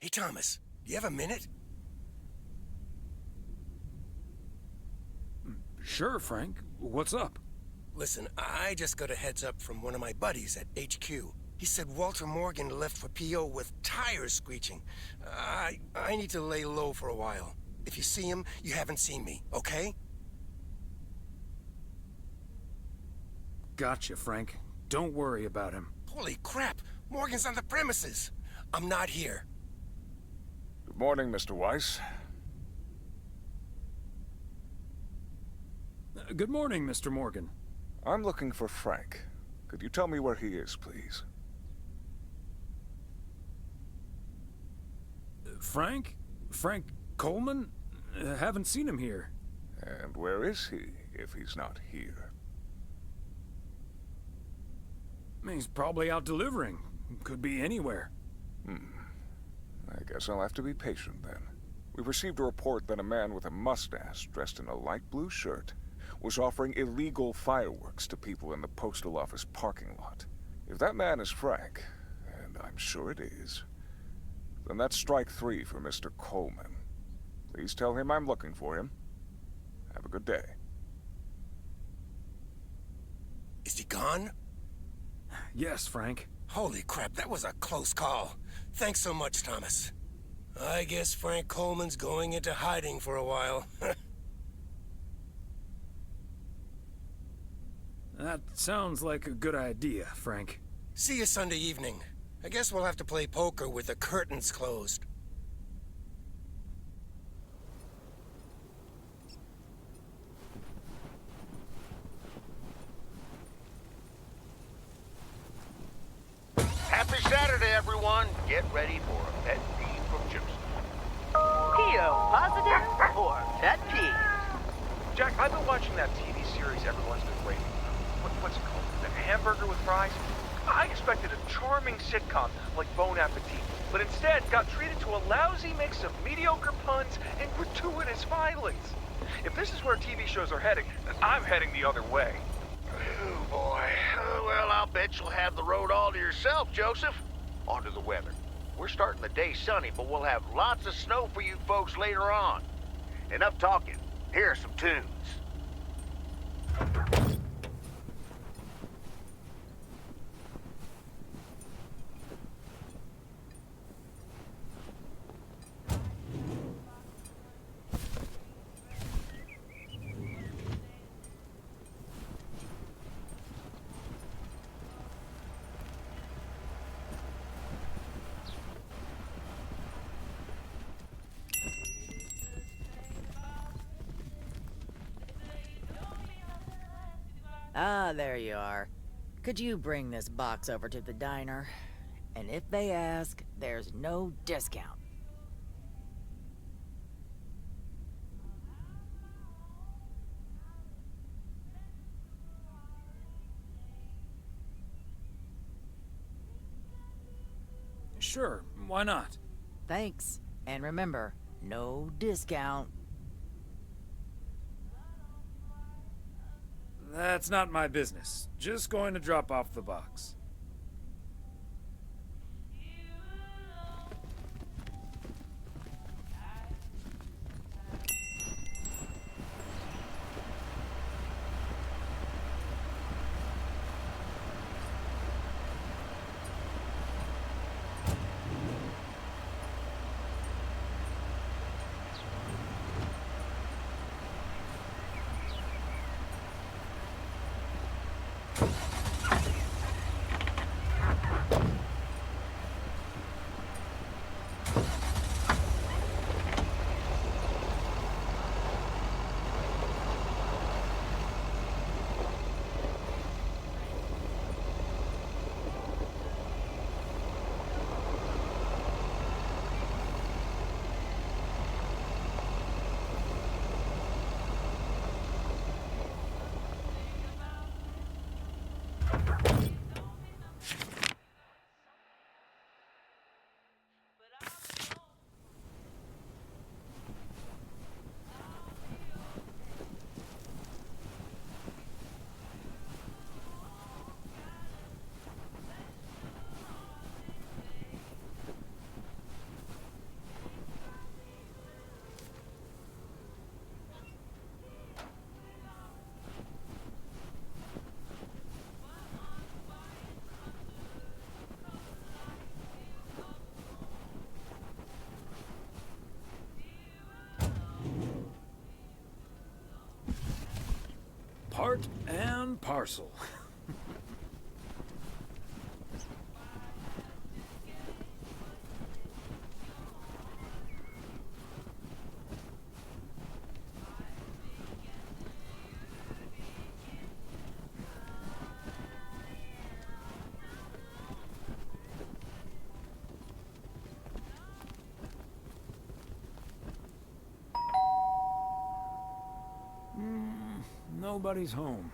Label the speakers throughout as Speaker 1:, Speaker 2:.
Speaker 1: Hey, Thomas, do you have a minute?
Speaker 2: Sure, Frank. What's up?
Speaker 1: Listen, I just got a heads up from one of my buddies at HQ. He said Walter Morgan left for PO with tires screeching. I need to lay low for a while. If you see him, you haven't seen me, okay?
Speaker 2: Gotcha, Frank. Don't worry about him.
Speaker 1: Holy crap! Morgan's on the premises! I'm not here.
Speaker 3: Good morning, Mr. Weiss.
Speaker 2: Good morning, Mr. Morgan.
Speaker 3: I'm looking for Frank. Could you tell me where he is, please?
Speaker 2: Frank? Frank Coleman? Haven't seen him here.
Speaker 3: And where is he, if he's not here?
Speaker 2: He's probably out delivering. Could be anywhere.
Speaker 3: I guess I'll have to be patient then. We've received a report that a man with a mustache dressed in a light blue shirt was offering illegal fireworks to people in the postal office parking lot. If that man is Frank, and I'm sure it is, then that's strike 3 for Mr. Coleman. Please tell him I'm looking for him. Have a good day.
Speaker 1: Is he gone?
Speaker 2: Yes, Frank.
Speaker 1: Holy crap, that was a close call. Thanks so much, Thomas. I guess Frank Coleman's going into hiding for a while.
Speaker 2: That sounds like a good idea, Frank.
Speaker 1: See you Sunday evening. I guess we'll have to play poker with the curtains closed.
Speaker 4: Happy Saturday, everyone. Get ready for a pet peeve from Joseph.
Speaker 5: PO positive or pet peeve?
Speaker 6: Jack, I've been watching that TV series everyone's been raving about. What's it called? The Hamburger with Fries? I expected a charming sitcom like Bon Appetit, but instead got treated to a lousy mix of mediocre puns and gratuitous violence. If this is where TV shows are heading, I'm heading the other way.
Speaker 4: Oh, boy. Well, I'll bet you'll have the road all to yourself, Joseph. On to the weather. We're starting the day sunny, but we'll have lots of snow for you folks later on. Enough talking. Here are some tunes.
Speaker 5: Ah, there you are. Could you bring this box over to the diner? And if they ask, there's no discount.
Speaker 2: Sure, why not?
Speaker 5: Thanks. And remember, no discount.
Speaker 2: That's not my business. Just going to drop off the box. parcel. Nobody's home.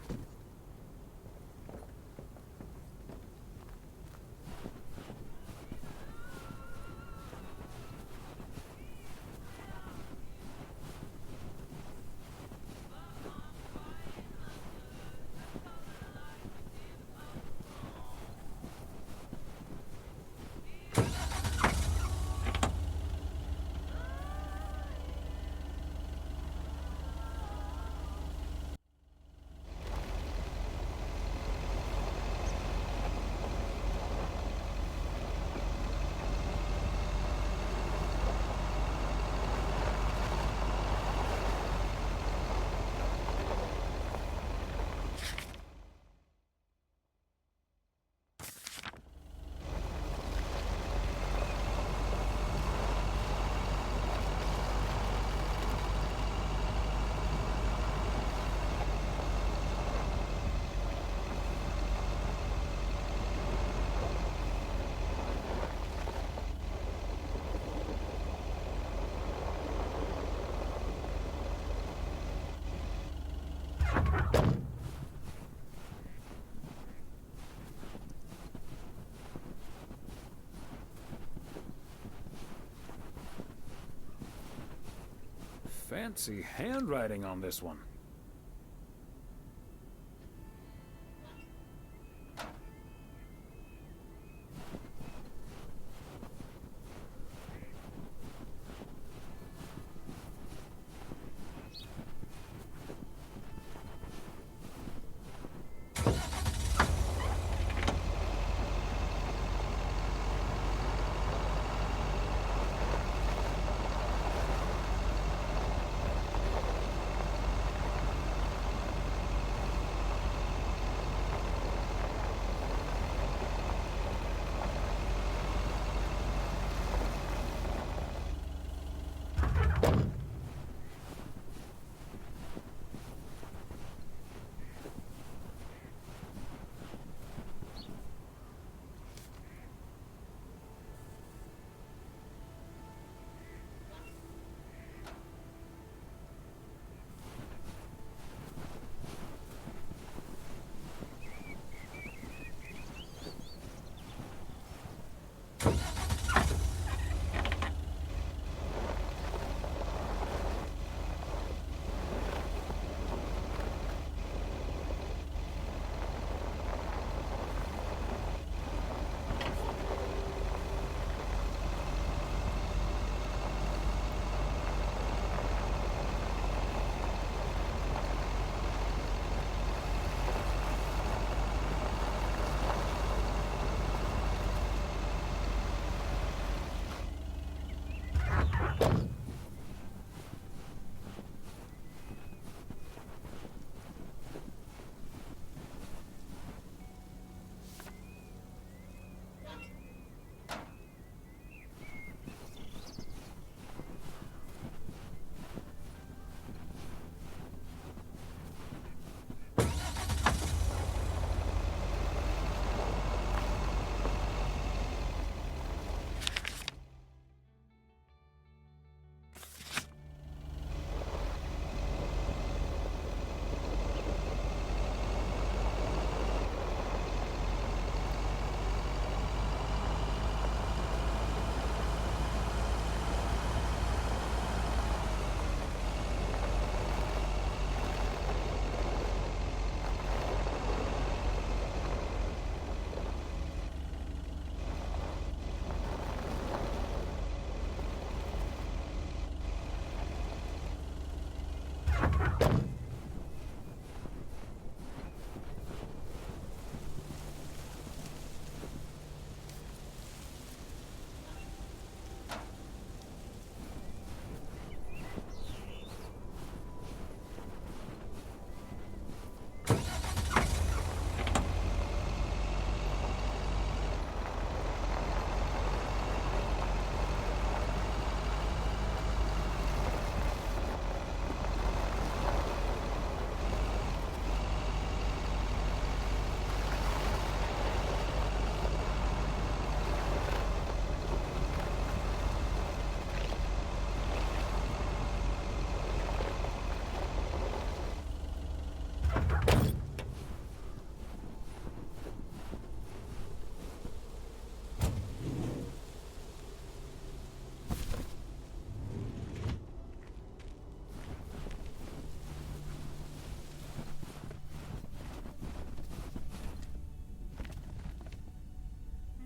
Speaker 2: Fancy handwriting on this one.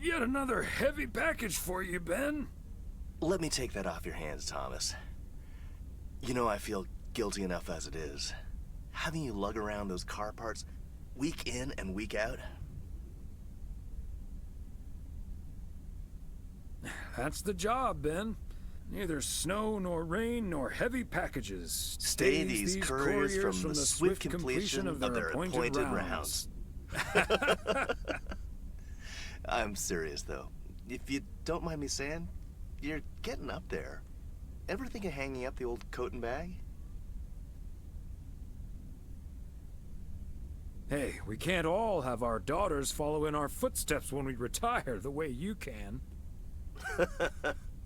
Speaker 2: Yet another heavy package for you, Ben.
Speaker 7: Let me take that off your hands, Thomas. You know I feel guilty enough as it is. Having you lug around those car parts week in and week out.
Speaker 2: That's the job, Ben. Neither snow nor rain nor heavy packages.
Speaker 7: Stay
Speaker 2: Stays
Speaker 7: these couriers from the swift completion of their appointed rounds. I'm serious, though. If you don't mind me saying, you're getting up there. Ever think of hanging up the old coat and bag?
Speaker 2: Hey, we can't all have our daughters follow in our footsteps when we retire the way you can.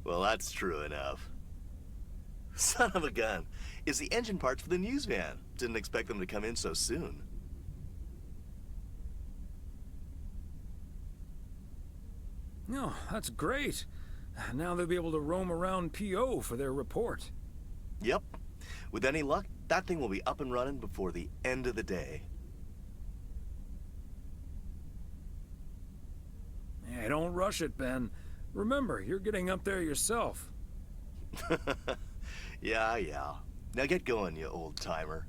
Speaker 7: Well, that's true enough. Son of a gun. It's the engine parts for the news van. Didn't expect them to come in so soon.
Speaker 2: No, that's great. Now they'll be able to roam around PO for their report.
Speaker 7: Yep. With any luck, that thing will be up and running before the end of the day.
Speaker 2: Hey, don't rush it, Ben. Remember, you're getting up there yourself.
Speaker 7: Yeah. Now get going, you old-timer.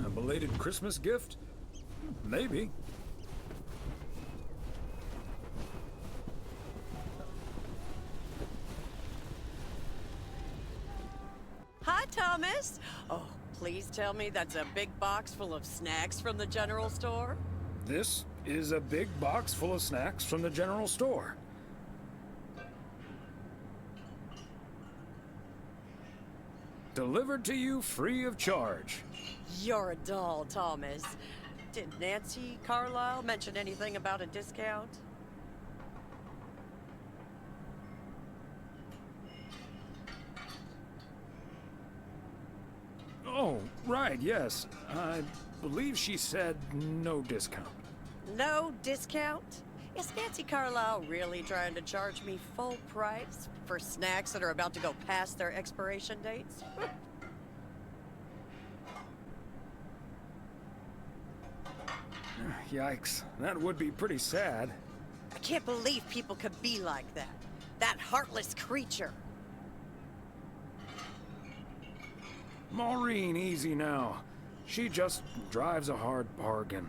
Speaker 2: A belated Christmas gift? Maybe.
Speaker 8: Hi, Thomas. Oh, please tell me that's a big box full of snacks from the general store?
Speaker 2: This is a big box full of snacks from the general store. Delivered to you free of charge.
Speaker 8: You're a doll, Thomas. Did Nancy Carlisle mention anything about a discount?
Speaker 2: Oh, right, yes. I believe she said no discount.
Speaker 8: No discount? Is Nancy Carlisle really trying to charge me full price for snacks that are about to go past their expiration dates?
Speaker 2: Yikes, that would be pretty sad.
Speaker 8: I can't believe people could be like that. That heartless creature.
Speaker 2: Maureen, easy now. She just drives a hard bargain.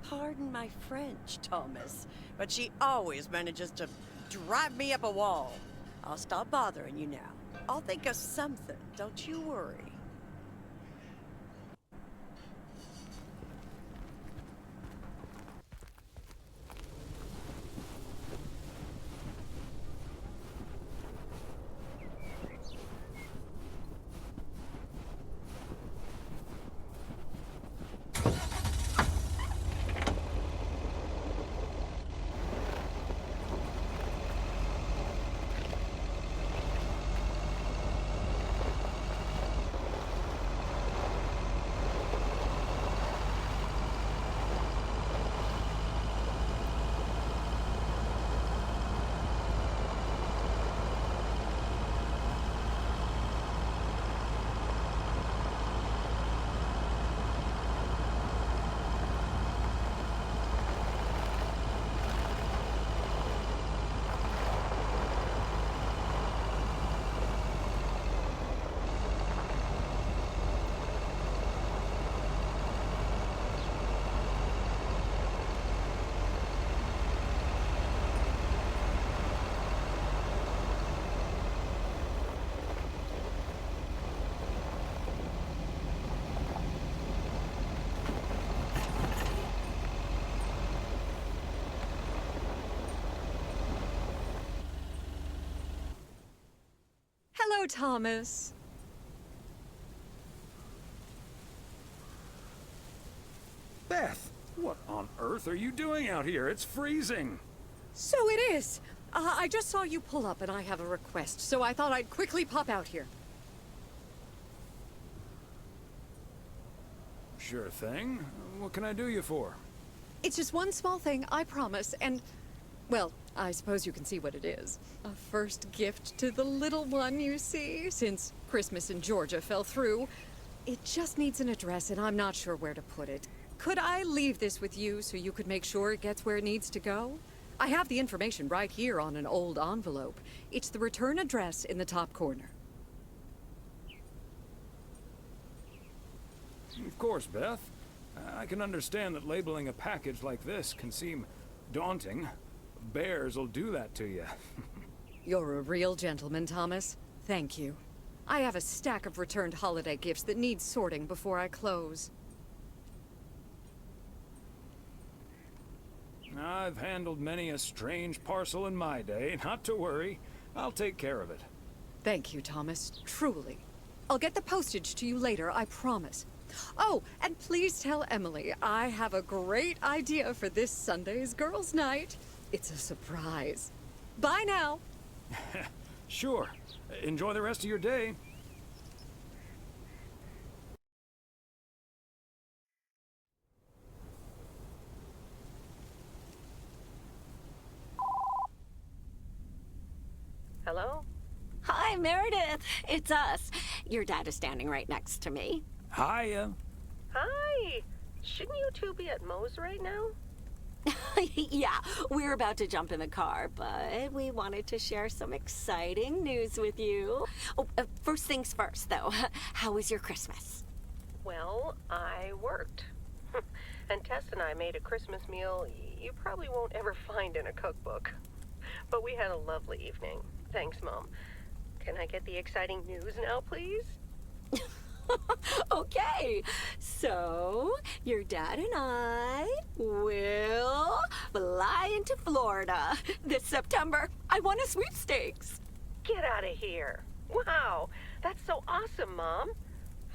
Speaker 8: Pardon my French, Thomas, but she always manages to drive me up a wall. I'll stop bothering you now. I'll think of something, don't you worry. Hello, Thomas.
Speaker 2: Beth, what on earth are you doing out here? It's freezing.
Speaker 8: So it is. I just saw you pull up and I have a request, so I thought I'd quickly pop out here.
Speaker 2: Sure thing. What can I do you for?
Speaker 8: It's just one small thing, I promise, and, well, I suppose you can see what it is. A first gift to the little one, you see, since Christmas in Georgia fell through. It just needs an address and I'm not sure where to put it. Could I leave this with you so you could make sure it gets where it needs to go? I have the information right here on an old envelope. It's the return address in the top corner.
Speaker 2: Of course, Beth. I can understand that labeling a package like this can seem daunting. Bears will do that to you.
Speaker 8: You're a real gentleman, Thomas. Thank you. I have a stack of returned holiday gifts that need sorting before I close.
Speaker 2: I've handled many a strange parcel in my day. Not to worry. I'll take care of it.
Speaker 8: Thank you, Thomas. Truly. I'll get the postage to you later, I promise. Oh, and please tell Emily I have a great idea for this Sunday's girls' night. It's a surprise. Bye now.
Speaker 2: Sure. Enjoy the rest of your day.
Speaker 9: Hello? Hi, Meredith. It's us. Your dad is standing right next to me.
Speaker 2: Hiya.
Speaker 9: Hi. Shouldn't you two be at Moe's right now? Yeah, we're about to jump in the car, but we wanted to share some exciting news with you. Oh, first things first, though. How was your Christmas?
Speaker 10: Well, I worked. And Tess and I made a Christmas meal you probably won't ever find in a cookbook. But we had a lovely evening. Thanks, Mom. Can I get the exciting news now, please?
Speaker 9: Okay, so your dad and I will fly into Florida this September. I won a sweepstakes.
Speaker 10: Get out of here. Wow, that's so awesome, Mom.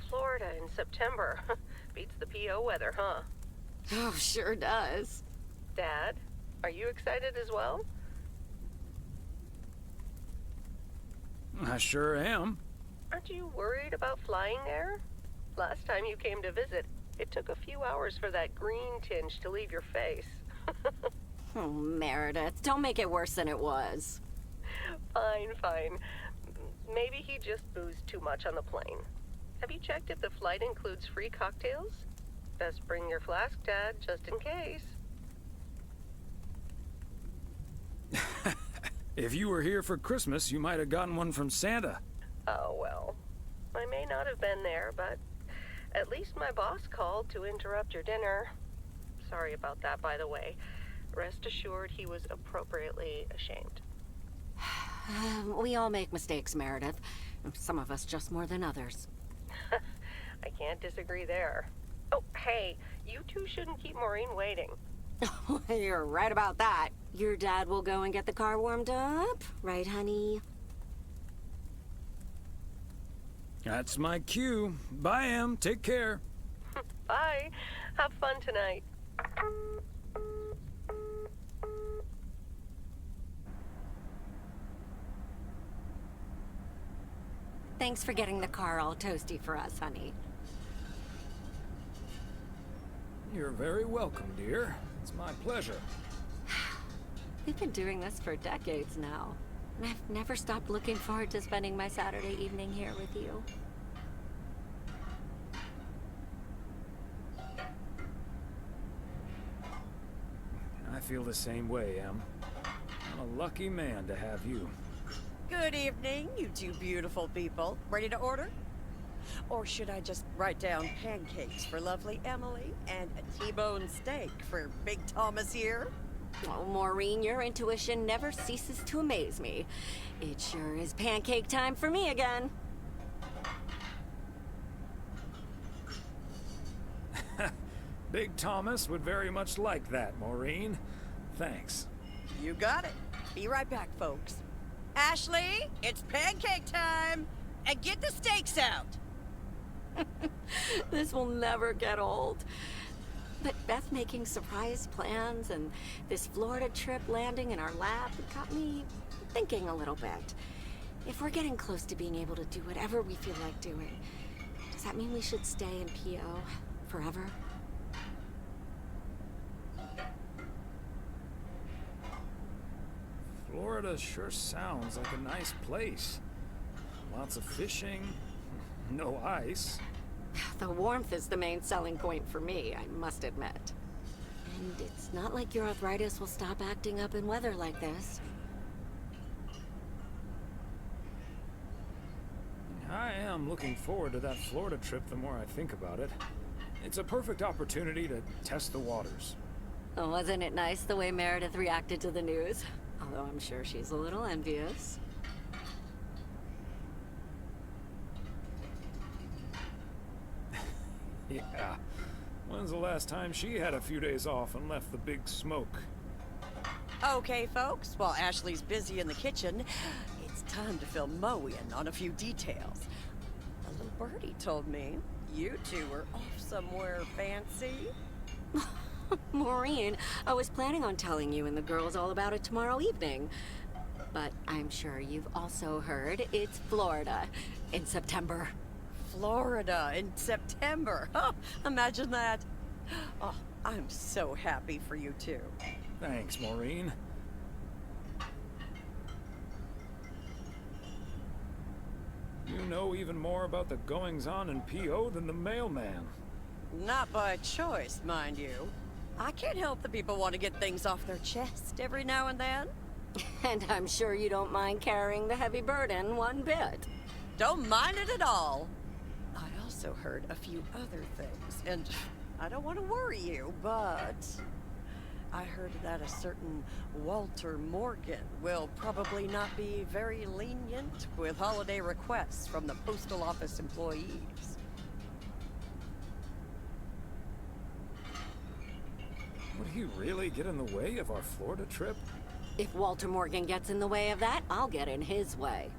Speaker 10: Florida in September. Beats the PO weather, huh?
Speaker 9: Oh, sure does.
Speaker 10: Dad, are you excited as well?
Speaker 2: I sure am.
Speaker 10: Aren't you worried about flying there? Last time you came to visit, it took a few hours for that green tinge to leave your face.
Speaker 9: Oh, Meredith, don't make it worse than it was.
Speaker 10: Fine, fine. Maybe he just boozed too much on the plane. Have you checked if the flight includes free cocktails? Best bring your flask, Dad, just in case.
Speaker 2: If you were here for Christmas, you might have gotten one from Santa.
Speaker 10: Oh, well. I may not have been there, but at least my boss called to interrupt your dinner. Sorry about that, by the way. Rest assured he was appropriately ashamed.
Speaker 9: We all make mistakes, Meredith. Some of us just more than others.
Speaker 10: I can't disagree there. Oh, hey, you two shouldn't keep Maureen waiting.
Speaker 9: You're right about that. Your dad will go and get the car warmed up, right, honey?
Speaker 2: That's my cue. Bye, Em. Take care.
Speaker 10: Bye. Have fun tonight.
Speaker 9: Thanks for getting the car all toasty for us, honey.
Speaker 2: You're very welcome, dear. It's my pleasure.
Speaker 9: We've been doing this for decades now. And I've never stopped looking forward to spending my Saturday evening here with you.
Speaker 2: I feel the same way, Em. I'm a lucky man to have you.
Speaker 5: Good evening, you two beautiful people. Ready to order? Or should I just write down pancakes for lovely Emily and a T-bone steak for Big Thomas here?
Speaker 9: Oh, Maureen, your intuition never ceases to amaze me. It sure is pancake time for me again.
Speaker 2: Big Thomas would very much like that, Maureen. Thanks.
Speaker 5: You got it. Be right back, folks. Ashley, it's pancake time. And get the steaks out!
Speaker 9: This will never get old. But Beth making surprise plans and this Florida trip landing in our lap got me thinking a little bit. If we're getting close to being able to do whatever we feel like doing, does that mean we should stay in PO forever?
Speaker 2: Florida sure sounds like a nice place. Lots of fishing, no ice.
Speaker 9: The warmth is the main selling point for me, I must admit. And it's not like your arthritis will stop acting up in weather like this.
Speaker 2: I am looking forward to that Florida trip the more I think about it. It's a perfect opportunity to test the waters.
Speaker 9: Oh, wasn't it nice the way Meredith reacted to the news? Although I'm sure she's a little envious.
Speaker 2: Yeah. When's the last time she had a few days off and left the big smoke?
Speaker 5: Okay, folks, while Ashley's busy in the kitchen, it's time to fill Mo in on a few details. A little birdie told me you two were off somewhere fancy.
Speaker 9: Maureen, I was planning on telling you and the girls all about it tomorrow evening. But I'm sure you've also heard it's Florida in September.
Speaker 5: Florida in September. Oh, imagine that. Oh, I'm so happy for you two.
Speaker 2: Thanks, Maureen. You know even more about the goings-on in PO than the mailman.
Speaker 5: Not by choice, mind you. I can't help the people want to get things off their chest every now and then.
Speaker 9: And I'm sure you don't mind carrying the heavy burden one bit.
Speaker 5: Don't mind it at all. I also heard a few other things, and I don't want to worry you, but I heard that a certain Walter Morgan will probably not be very lenient with holiday requests from the postal office employees.
Speaker 2: Would he really get in the way of our Florida trip?
Speaker 9: If Walter Morgan gets in the way of that, I'll get in his way.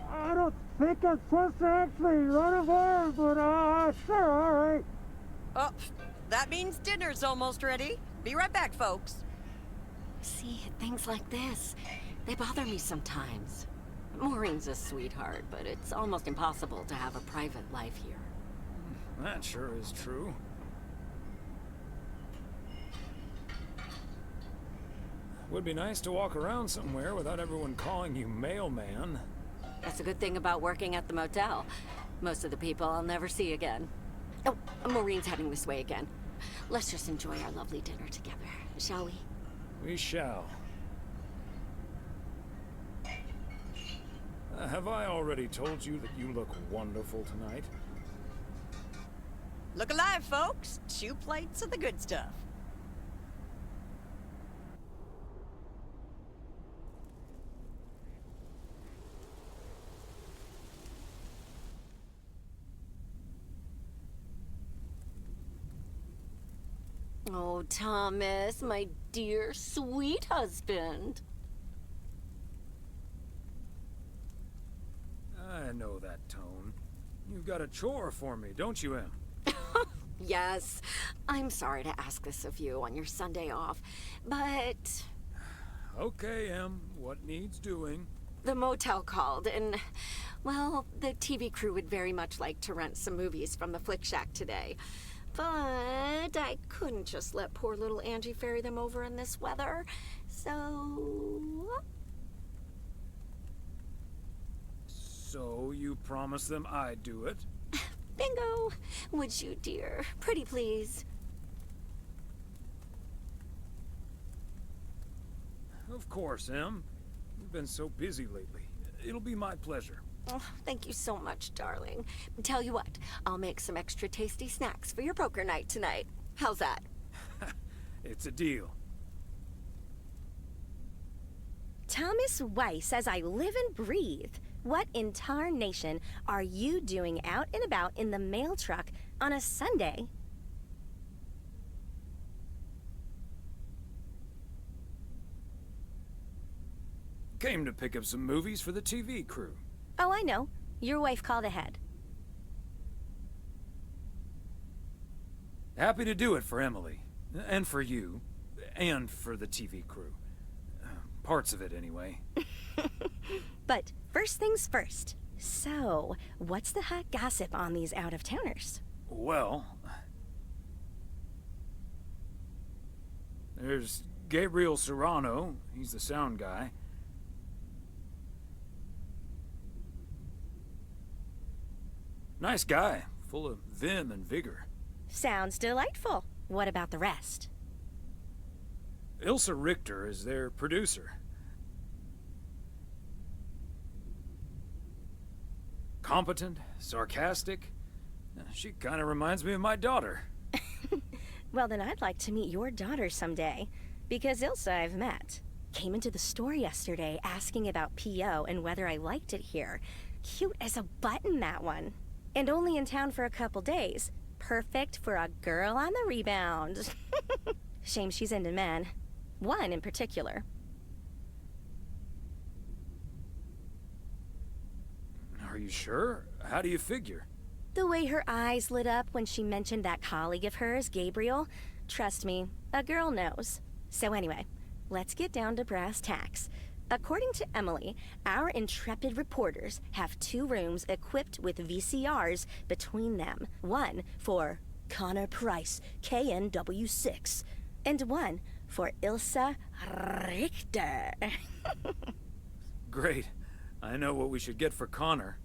Speaker 11: I don't think I'm supposed to actually run a bar, but sure, all right.
Speaker 5: Oh, that means dinner's almost ready. Be right back, folks.
Speaker 9: See, things like this, they bother me sometimes. Maureen's a sweetheart, but it's almost impossible to have a private life here.
Speaker 2: That sure is true. Would be nice to walk around somewhere without everyone calling you mailman.
Speaker 9: That's a good thing about working at the motel. Most of the people I'll never see again. Oh, Maureen's heading this way again. Let's just enjoy our lovely dinner together, shall we?
Speaker 2: We shall. Have I already told you that you look wonderful tonight?
Speaker 5: Look alive, folks. 2 plates of the good stuff.
Speaker 9: Oh, Thomas, my dear, sweet husband.
Speaker 2: I know that tone. You've got a chore for me, don't you, Em?
Speaker 9: Yes, I'm sorry to ask this of you on your Sunday off, but...
Speaker 2: Okay, Em. What needs doing?
Speaker 9: The motel called, and, well, the TV crew would very much like to rent some movies from the Flick Shack today. But I couldn't just let poor little Angie ferry them over in this weather, so...
Speaker 2: So you promised them I'd do it?
Speaker 9: Bingo! Would you, dear? Pretty please.
Speaker 2: Of course, Em. You've been so busy lately. It'll be my pleasure.
Speaker 9: Oh, thank you so much, darling. Tell you what, I'll make some extra tasty snacks for your poker night tonight. How's that?
Speaker 2: It's a deal.
Speaker 12: Thomas Weiss says I live and breathe. What in tarnation are you doing out and about in the mail truck on a Sunday?
Speaker 2: Came to pick up some movies for the TV crew.
Speaker 12: Oh, I know. Your wife called ahead.
Speaker 2: Happy to do it for Emily. And for you. And for the TV crew. Parts of it, anyway.
Speaker 12: But first things first. So, what's the hot gossip on these out-of-towners?
Speaker 2: Well... There's Gabriel Serrano. He's the sound guy. Nice guy. Full of vim and vigor.
Speaker 12: Sounds delightful. What about the rest?
Speaker 2: Ilsa Richter is their producer. Competent, sarcastic. She kind of reminds me of my daughter.
Speaker 12: Well, then I'd like to meet your daughter someday. Because Ilsa I've met. Came into the store yesterday asking about P.O. and whether I liked it here. Cute as a button, that one. And only in town for a couple days. Perfect for a girl on the rebound. Shame she's into men. One in particular.
Speaker 2: Are you sure? How do you figure?
Speaker 12: The way her eyes lit up when she mentioned that colleague of hers, Gabriel. Trust me, a girl knows. So anyway, let's get down to brass tacks. According to Emily, our intrepid reporters have 2 rooms equipped with VCRs between them. One for Connor Price, KNW6, and one for Ilsa Richter.
Speaker 2: Great. I know what we should get for Connor.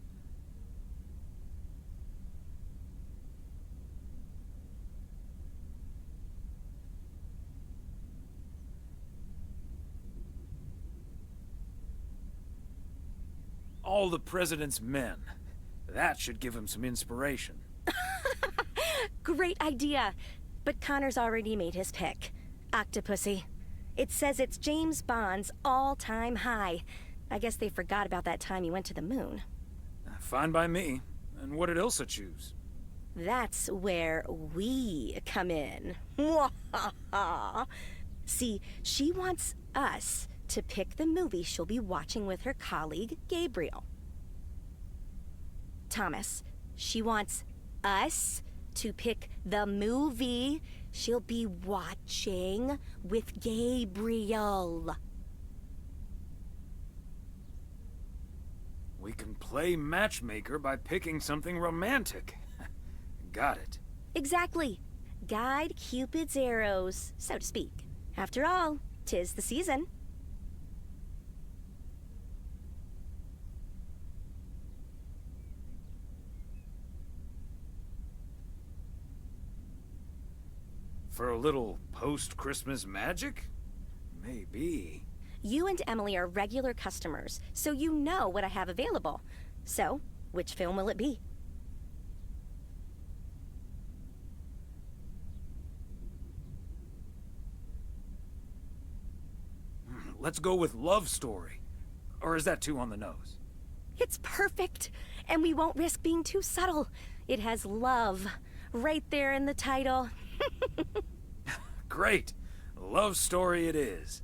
Speaker 2: All the President's Men. That should give him some inspiration.
Speaker 12: Great idea. But Connor's already made his pick. Octopussy. It says it's James Bond's all-time high. I guess they forgot about that time he went to the moon.
Speaker 2: Fine by me. And what did Ilsa choose?
Speaker 12: That's where we come in. See, she wants us to pick the movie she'll be watching with her colleague, Gabriel. Thomas, she wants us to pick the movie she'll be watching with Gabriel.
Speaker 2: We can play matchmaker by picking something romantic. Got it.
Speaker 12: Exactly. Guide Cupid's arrows, so to speak. After all, 'tis the season.
Speaker 2: For a little post-Christmas magic? Maybe.
Speaker 12: You and Emily are regular customers, so you know what I have available. So, which film will it be?
Speaker 2: Let's go with Love Story. Or is that too on the nose?
Speaker 12: It's perfect, and we won't risk being too subtle. It has love right there in the title.
Speaker 2: Great. Love Story it is.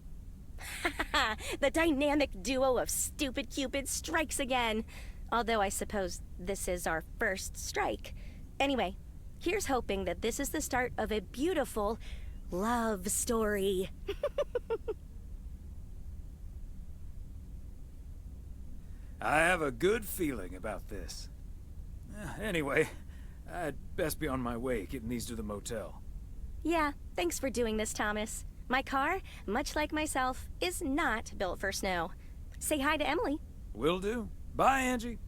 Speaker 12: The dynamic duo of stupid Cupid strikes again. Although I suppose this is our first strike. Anyway, here's hoping that this is the start of a beautiful love story.
Speaker 2: I have a good feeling about this. Anyway, I'd best be on my way, getting these to the motel.
Speaker 12: Yeah, thanks for doing this, Thomas. My car, much like myself, is not built for snow. Say hi to Emily.
Speaker 2: Will do. Bye, Angie.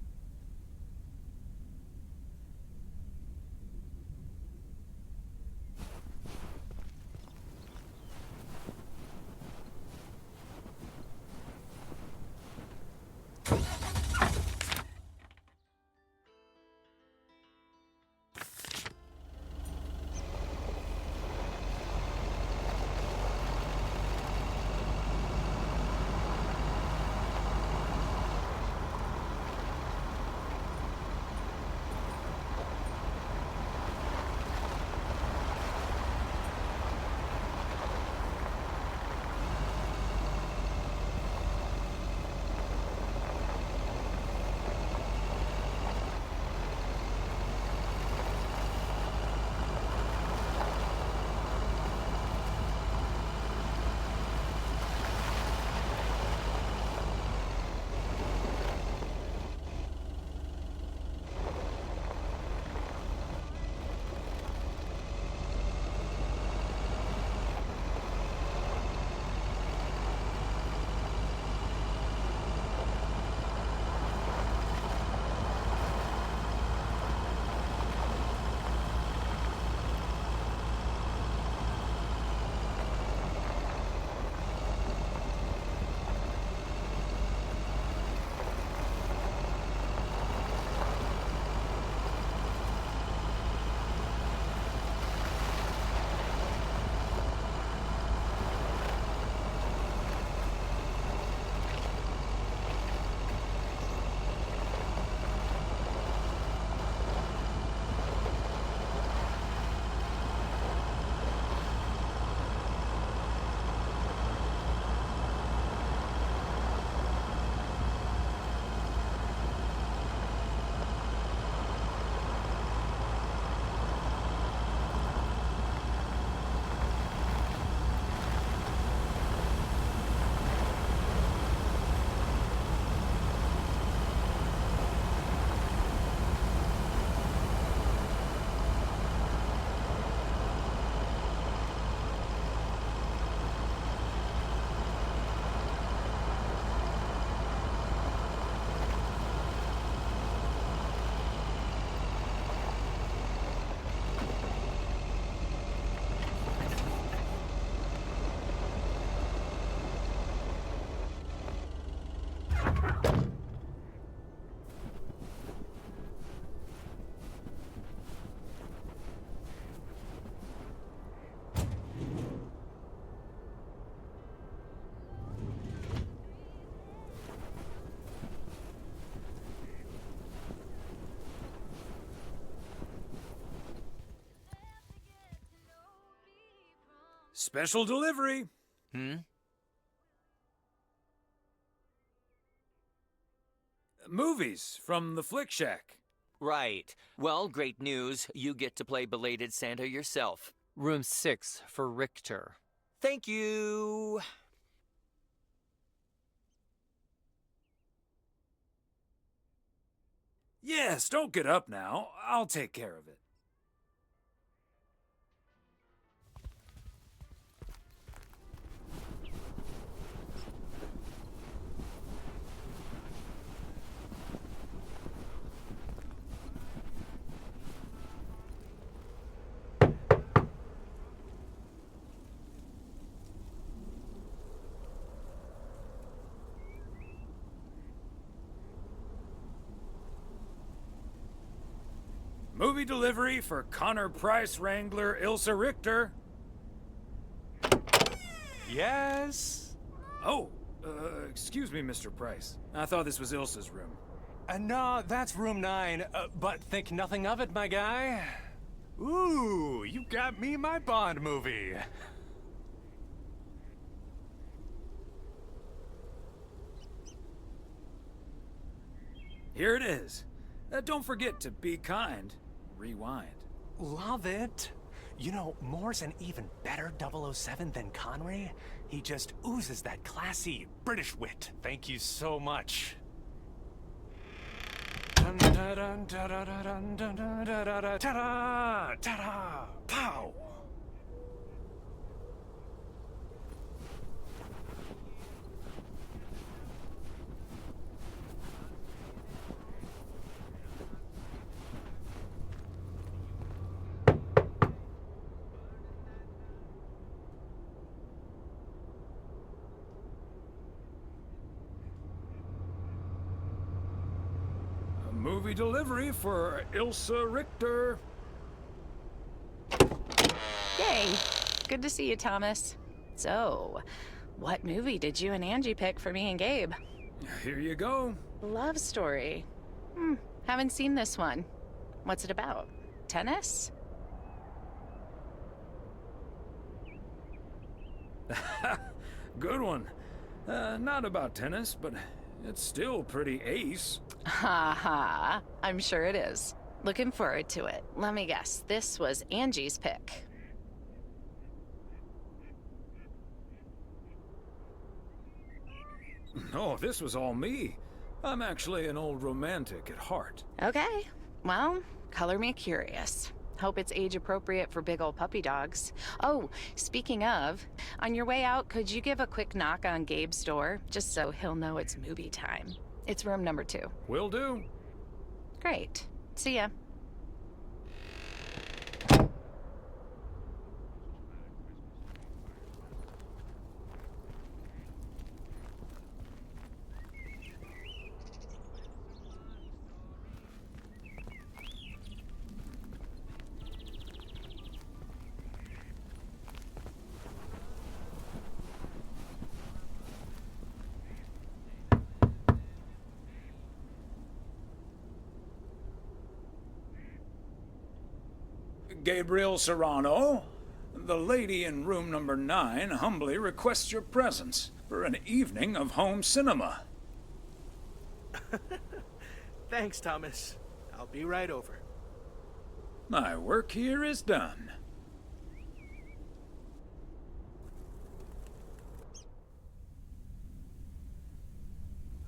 Speaker 2: Special delivery. Movies from the Flick Shack.
Speaker 13: Right. Well, great news. You get to play belated Santa yourself. Room 6 for Richter. Thank you.
Speaker 2: Yes, don't get up now. I'll take care of it. Movie delivery for Connor Price Wrangler Ilsa Richter.
Speaker 14: Yes?
Speaker 2: Oh, excuse me, Mr. Price. I thought this was Ilsa's room.
Speaker 14: No, that's room 9, but think nothing of it, my guy. Ooh, you got me my Bond movie.
Speaker 2: Here it is. Don't forget to be kind. Rewind.
Speaker 14: Love it. You know, Moore's an even better 007 than Connery. He just oozes that classy British wit. Thank you so much. Ta-da! Ta-da! Pow!
Speaker 2: Movie delivery for Ilsa Richter.
Speaker 15: Yay! Good to see you, Thomas. So, what movie did you and Angie pick for me and Gabe?
Speaker 2: Here you go.
Speaker 15: Love story. Haven't seen this one. What's it about? Tennis?
Speaker 2: Good one. Not about tennis, but it's still pretty ace.
Speaker 15: Ha ha. I'm sure it is. Looking forward to it. Let me guess. This was Angie's pick.
Speaker 2: No, this was all me. I'm actually an old romantic at heart.
Speaker 15: Okay. Well, color me curious. Hope it's age appropriate for big old puppy dogs. Oh, speaking of, on your way out, could you give a quick knock on Gabe's door, just so he'll know it's movie time? It's room number 2.
Speaker 2: Will do.
Speaker 15: Great. See ya.
Speaker 2: Gabriel Serrano, the lady in room number 9 humbly requests your presence for an evening of home cinema.
Speaker 16: Thanks, Thomas. I'll be right over.
Speaker 2: My work here is done.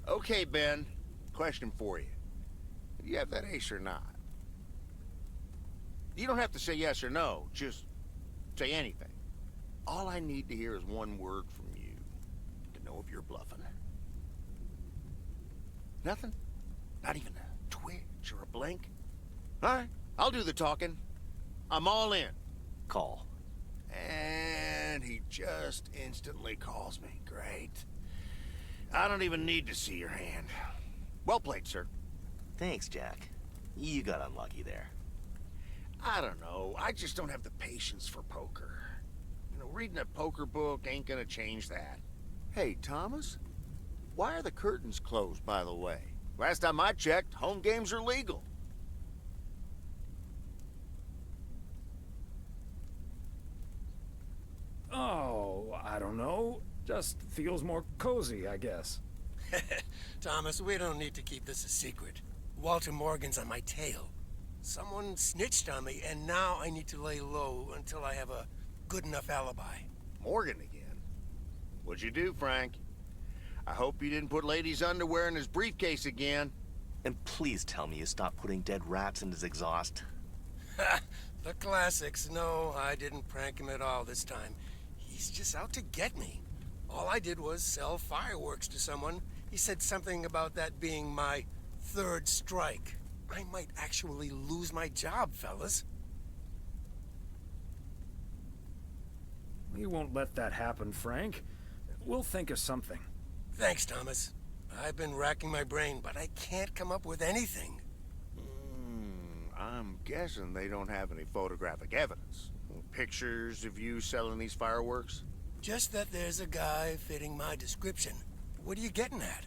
Speaker 4: Okay, Ben. Question for you. Do you have that ace or not? You don't have to say yes or no. Just say anything. All I need to hear is one word from you to know if you're bluffing. Nothing? Not even a twitch or a blink? All right, I'll do the talking. I'm all in.
Speaker 7: Call.
Speaker 4: And he just instantly calls me. Great. I don't even need to see your hand. Well played, sir.
Speaker 7: Thanks, Jack. You got unlucky there.
Speaker 4: I don't know. I just don't have the patience for poker. You know, reading a poker book ain't gonna change that. Hey, Thomas? Why are the curtains closed, by the way? Last time I checked, home games are legal.
Speaker 2: Oh, I don't know. Just feels more cozy, I guess.
Speaker 1: Thomas, we don't need to keep this a secret. Walter Morgan's on my tail. Someone snitched on me, and now I need to lay low until I have a good enough alibi.
Speaker 4: Morgan again? What'd you do, Frank? I hope you didn't put Lady's underwear in his briefcase again.
Speaker 7: And please tell me you stopped putting dead rats in his exhaust.
Speaker 1: The classics. No, I didn't prank him at all this time. He's just out to get me. All I did was sell fireworks to someone. He said something about that being my third strike. I might actually lose my job, fellas.
Speaker 2: We won't let that happen, Frank. We'll think of something.
Speaker 1: Thanks, Thomas. I've been racking my brain, but I can't come up with anything.
Speaker 4: I'm guessing they don't have any photographic evidence. Pictures of you selling these fireworks?
Speaker 1: Just that there's a guy fitting my description. What are you getting at?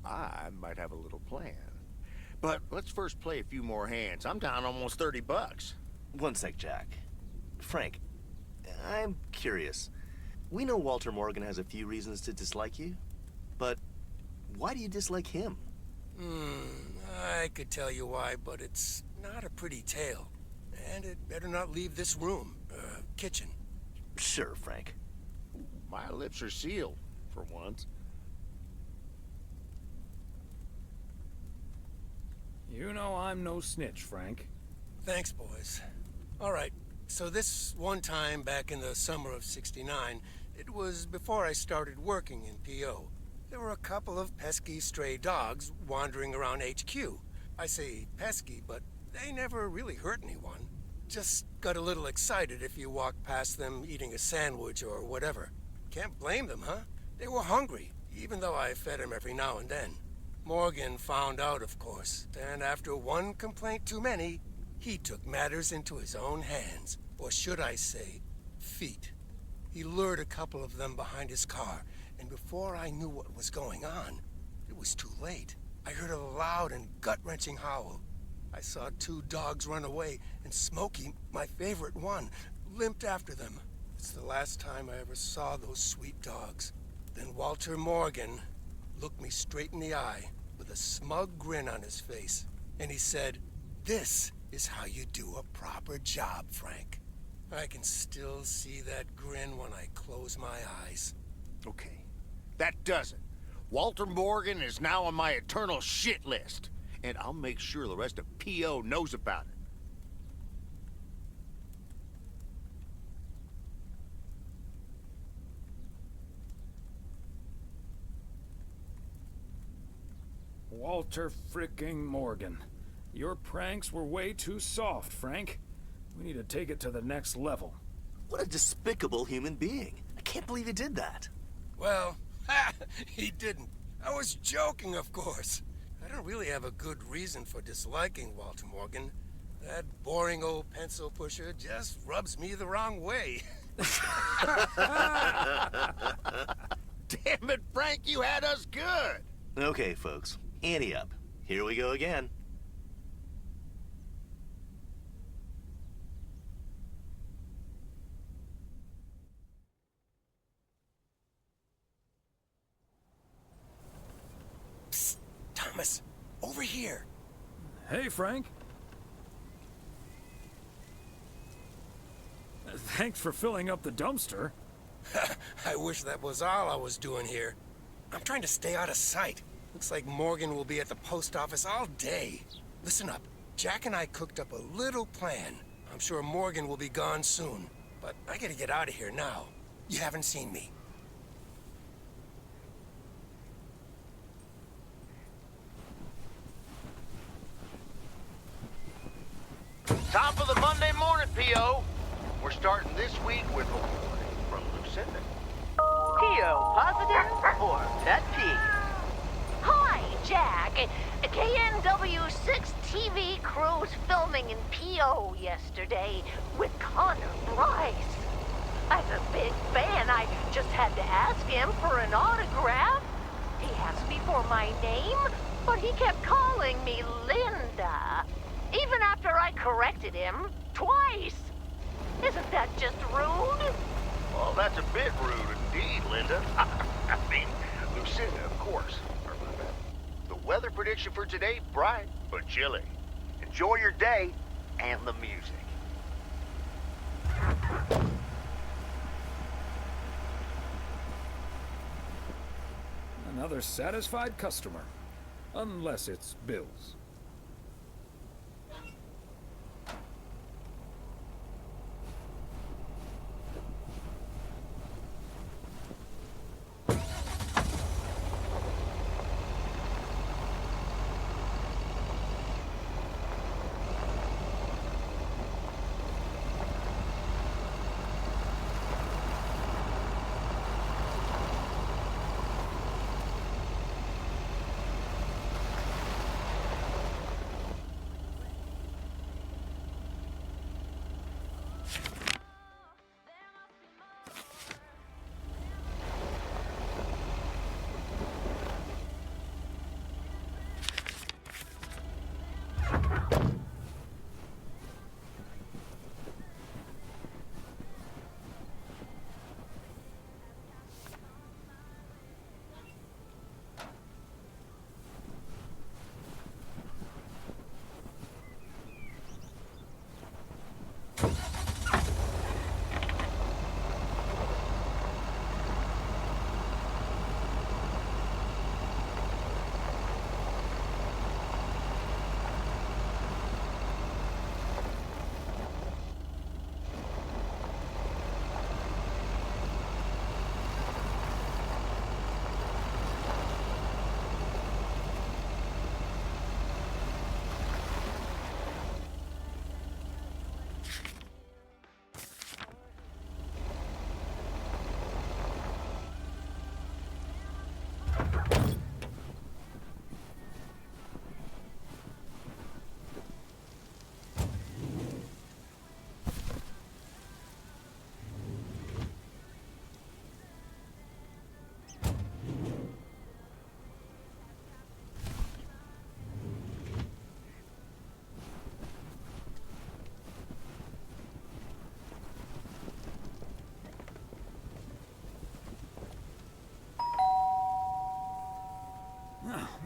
Speaker 4: I might have a little plan. But let's first play a few more hands. I'm down almost 30 bucks.
Speaker 7: One sec, Jack. Frank, I'm curious. We know Walter Morgan has a few reasons to dislike you, but why do you dislike him?
Speaker 1: I could tell you why, but it's not a pretty tale. And it better not leave this room, kitchen.
Speaker 7: Sure, Frank.
Speaker 4: My lips are sealed, for once.
Speaker 2: You know I'm no snitch, Frank.
Speaker 1: Thanks, boys. All right, so this one time back in the summer of '69, it was before I started working in P.O. There were a couple of pesky stray dogs wandering around HQ. I say pesky, but they never really hurt anyone. Just got a little excited if you walked past them eating a sandwich or whatever. Can't blame them, huh? They were hungry, even though I fed them every now and then. Morgan found out, of course, and after one complaint too many, he took matters into his own hands, or should I say, feet. He lured a couple of them behind his car, and before I knew what was going on, it was too late. I heard a loud and gut-wrenching howl. I saw two dogs run away, and Smokey, my favorite one, limped after them. It's the last time I ever saw those sweet dogs. Then Walter Morgan looked me straight in the eye with a smug grin on his face, and he said, "This is how you do a proper job, Frank." I can still see that grin when I close my eyes.
Speaker 4: Okay, that does it. Walter Morgan is now on my eternal shit list, and I'll make sure the rest of P.O. knows about it.
Speaker 2: Walter fricking Morgan. Your pranks were way too soft, Frank. We need to take it to the next level.
Speaker 7: What a despicable human being. I can't believe he did that.
Speaker 1: Well, he didn't. I was joking, of course. I don't really have a good reason for disliking Walter Morgan. That boring old pencil pusher just rubs me the wrong way.
Speaker 4: Damn it, Frank, you had us good!
Speaker 7: Okay, folks. Ante up. Here we go again.
Speaker 1: Psst, Thomas, over here.
Speaker 2: Hey, Frank. Thanks for filling up the dumpster.
Speaker 1: I wish that was all I was doing here. I'm trying to stay out of sight. Looks like Morgan will be at the post office all day. Listen up. Jack and I cooked up a little plan. I'm sure Morgan will be gone soon. But I gotta get out of here now. You haven't seen me.
Speaker 4: Top of the Monday morning, P.O. We're starting this week with a warning from Lucinda.
Speaker 10: P.O. positive or pet peeve?
Speaker 17: Hi, Jack. KNW6 TV crew's filming in P.O. yesterday with Connor Bryce. I'm a big fan. I just had to ask him for an autograph. He asked me for my name, but he kept calling me Linda. Even after I corrected him twice. Isn't that just rude?
Speaker 4: Well, that's a bit rude indeed, Linda. I mean, Lucinda, of course. Or my bad. The weather prediction for today, bright but chilly. Enjoy your day and the music.
Speaker 2: Another satisfied customer. Unless it's Bill's.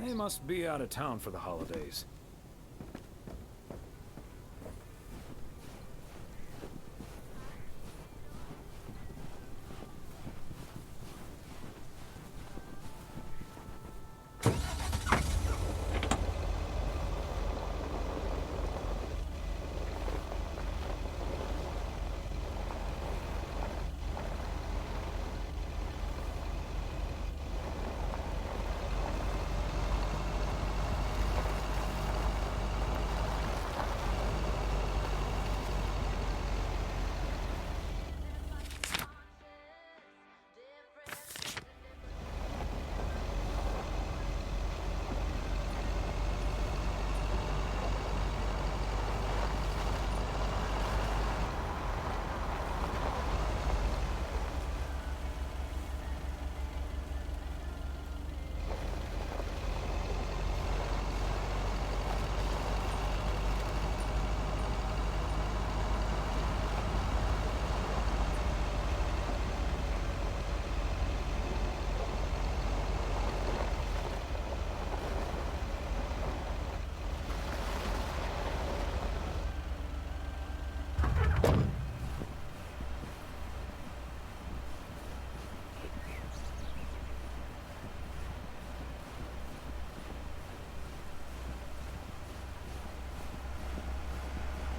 Speaker 2: They must be out of town for the holidays.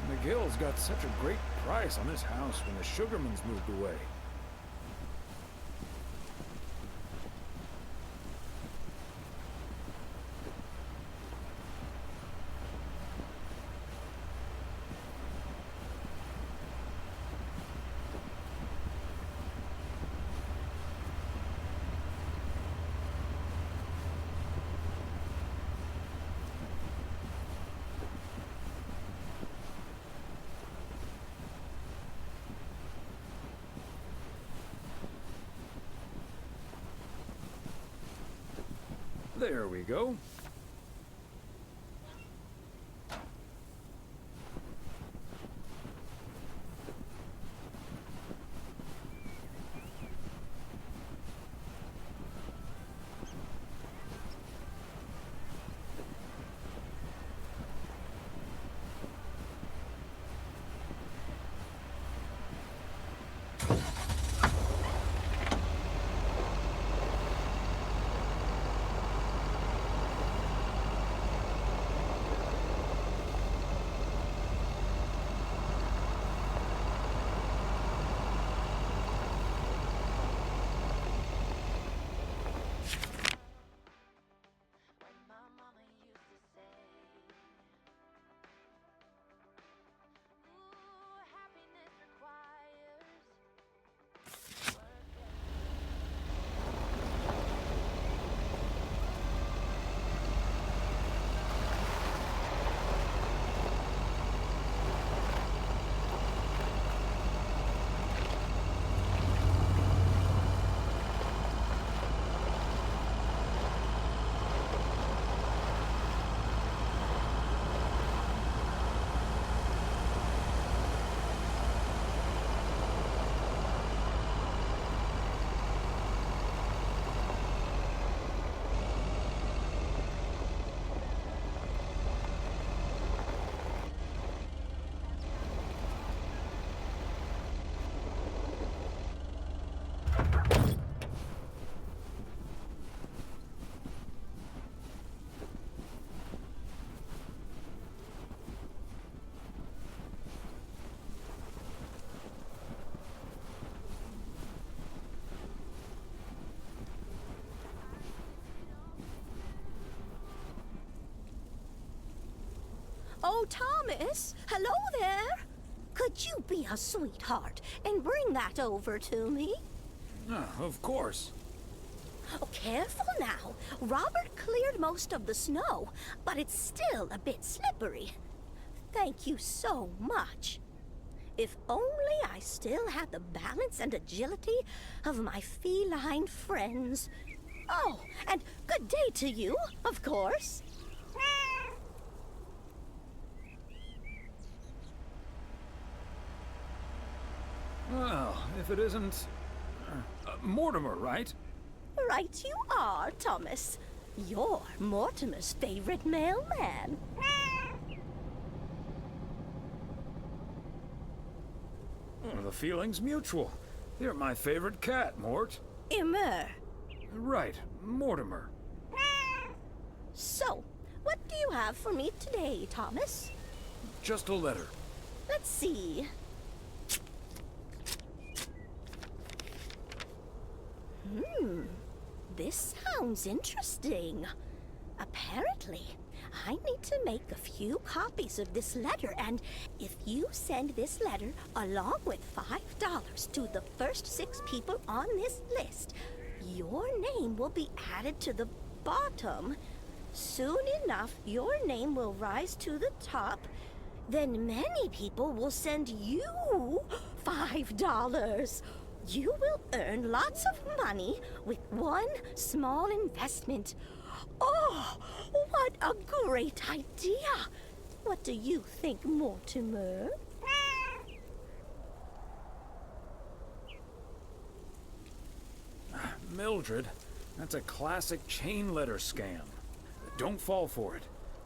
Speaker 2: McGill's got such a great price on this house when the Sugarmans moved away. There we go.
Speaker 12: Oh, Thomas, hello there. Could you be a sweetheart and bring that over to me?
Speaker 2: Of course.
Speaker 12: Oh, careful now. Robert cleared most of the snow, but it's still a bit slippery. Thank you so much. If only I still had the balance and agility of my feline friends. Oh, and good day to you, of course.
Speaker 2: Well, if it isn't... Mortimer, right?
Speaker 12: Right you are, Thomas. You're Mortimer's favorite mailman.
Speaker 2: Oh, the feeling's mutual. You're my favorite cat, Mort.
Speaker 12: Immer.
Speaker 2: Right, Mortimer.
Speaker 12: So, what do you have for me today, Thomas?
Speaker 2: Just a letter.
Speaker 12: Let's see. This sounds interesting. Apparently, I need to make a few copies of this letter, and if you send this letter along with $5 to the first 6 people on this list, your name will be added to the bottom. Soon enough, your name will rise to the top. Then many people will send you $5. You will earn lots of money with one small investment. Oh, what a great idea! What do you think, Mortimer?
Speaker 2: Mildred, that's a classic chain letter scam. Don't fall for it.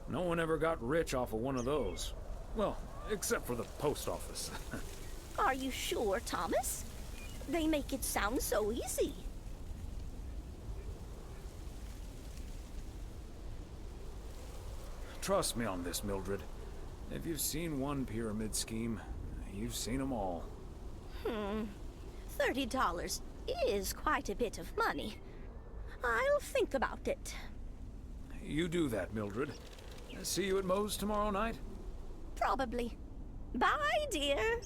Speaker 2: No one ever got rich off of one of those. Well, except for the post office.
Speaker 12: Are you sure, Thomas? They make it sound so easy.
Speaker 2: Trust me on this, Mildred. If you've seen one pyramid scheme, you've seen them all.
Speaker 12: $30 is quite a bit of money. I'll think about it.
Speaker 2: You do that, Mildred. See you at Moe's tomorrow night?
Speaker 12: Probably. Bye, dear.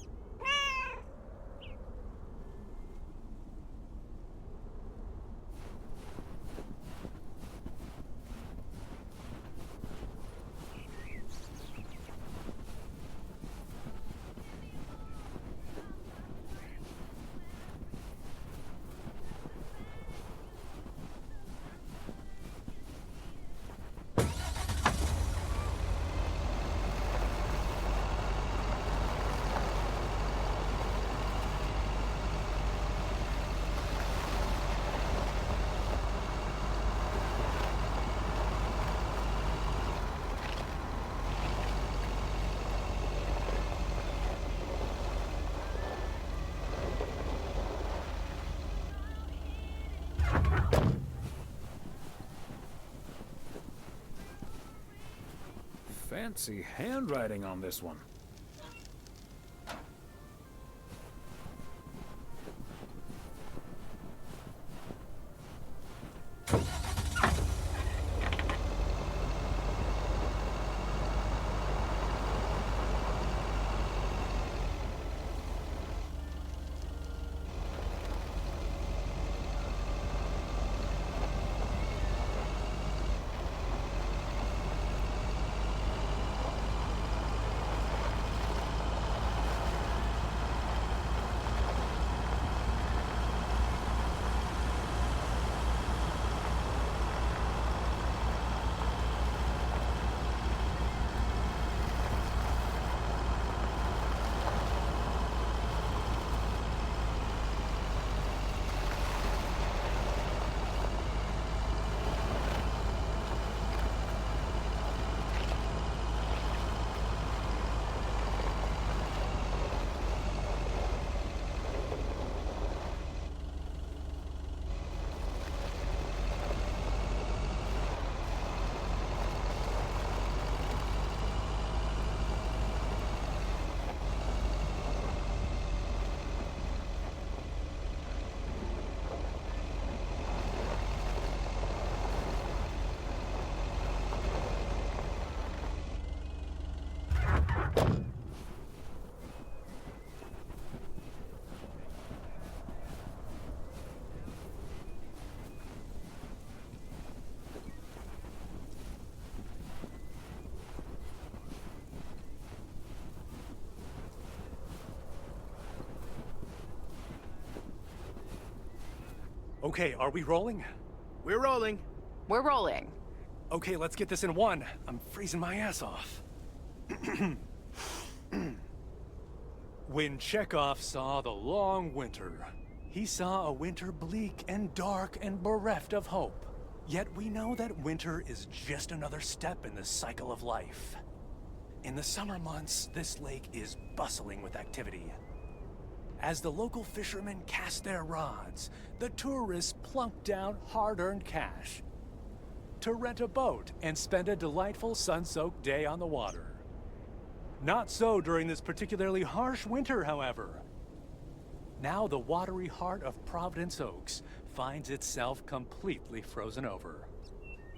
Speaker 2: Fancy handwriting on this one.
Speaker 14: Okay, are we rolling?
Speaker 16: We're rolling.
Speaker 15: We're rolling.
Speaker 14: Okay, let's get this in one. I'm freezing my ass off. When Chekhov saw the long winter, he saw a winter bleak and dark and bereft of hope. Yet we know that winter is just another step in the cycle of life. In the summer months, this lake is bustling with activity. As the local fishermen cast their rods, the tourists plunk down hard-earned cash to rent a boat and spend a delightful sun-soaked day on the water. Not so during this particularly harsh winter, however. Now the watery heart of Providence Oaks finds itself completely frozen over.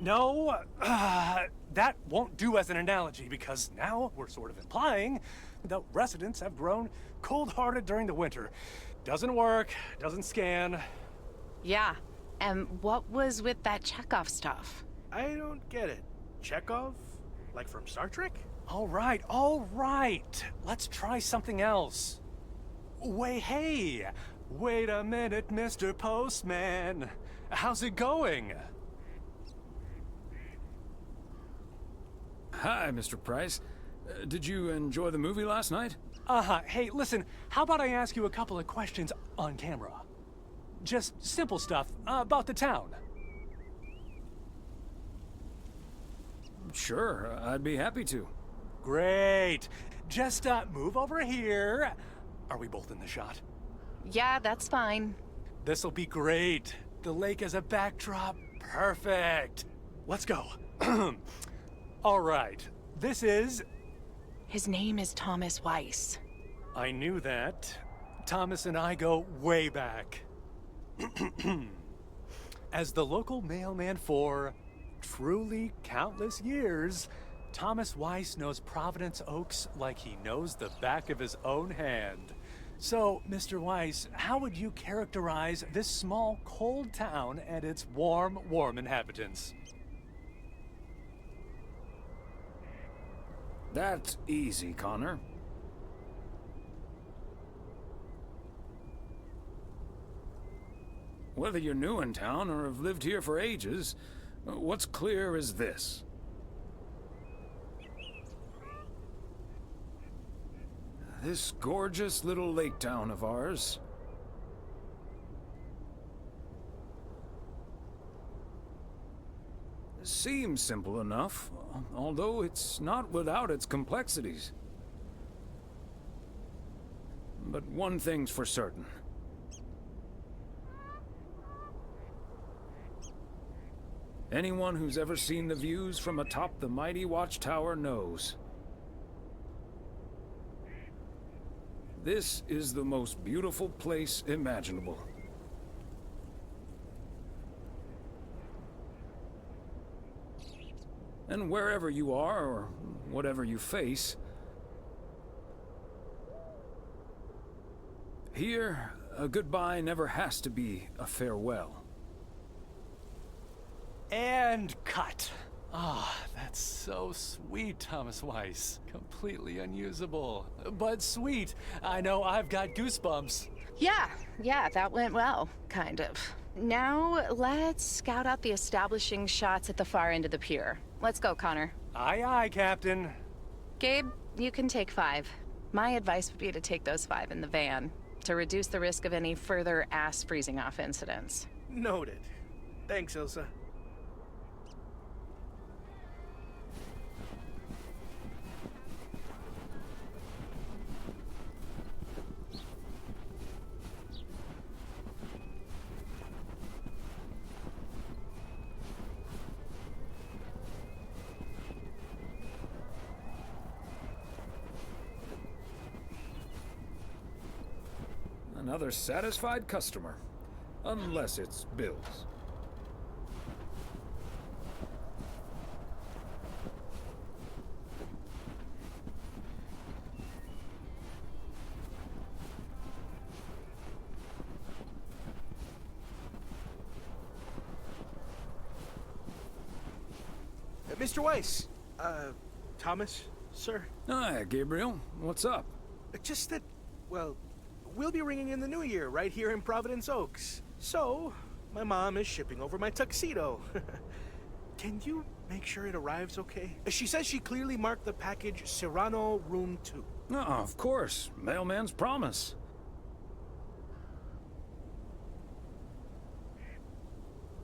Speaker 14: No, that won't do as an analogy, because now we're sort of implying that residents have grown cold-hearted during the winter. Doesn't work, doesn't scan.
Speaker 15: Yeah. And what was with that Chekhov stuff?
Speaker 16: I don't get it. Chekhov? Like from Star Trek?
Speaker 14: All right. Let's try something else. Hey, wait a minute, Mr. Postman. How's it going?
Speaker 2: Hi, Mr. Price. Did you enjoy the movie last night?
Speaker 14: Hey, listen, how about I ask you a couple of questions on camera? Just simple stuff about the town.
Speaker 2: Sure, I'd be happy to.
Speaker 14: Great. Just move over here. Are we both in the shot?
Speaker 15: Yeah, that's fine.
Speaker 14: This'll be great. The lake as a backdrop. Perfect. Let's go. All right. This is...
Speaker 15: His name is Thomas Weiss.
Speaker 14: I knew that. Thomas and I go way back. As the local mailman for truly countless years, Thomas Weiss knows Providence Oaks like he knows the back of his own hand. So, Mr. Weiss, how would you characterize this small, cold town and its warm inhabitants?
Speaker 2: That's easy, Connor. Whether you're new in town or have lived here for ages, what's clear is this. This gorgeous little lake town of ours seems simple enough, although it's not without its complexities. But one thing's for certain. Anyone who's ever seen the views from atop the mighty watchtower knows. This is the most beautiful place imaginable. And wherever you are, or whatever you face, here, a goodbye never has to be a farewell.
Speaker 14: And cut. That's so sweet, Thomas Weiss. Completely unusable, but sweet. I know I've got goosebumps.
Speaker 15: Yeah, that went well, kind of. Now, let's scout out the establishing shots at the far end of the pier. Let's go, Connor.
Speaker 14: Aye, Captain.
Speaker 15: Gabe, you can take 5. My advice would be to take those 5 in the van, to reduce the risk of any further ass freezing off incidents.
Speaker 16: Noted. Thanks, Ilsa.
Speaker 2: Another satisfied customer. Unless it's Bill's.
Speaker 16: Mr. Weiss. Thomas, sir.
Speaker 2: Hi, Gabriel. What's up?
Speaker 16: Just that, well, we'll be ringing in the new year right here in Providence Oaks. So, my mom is shipping over my tuxedo. Can you make sure it arrives okay? She says she clearly marked the package Serrano Room 2.
Speaker 2: No, of course. Mailman's promise.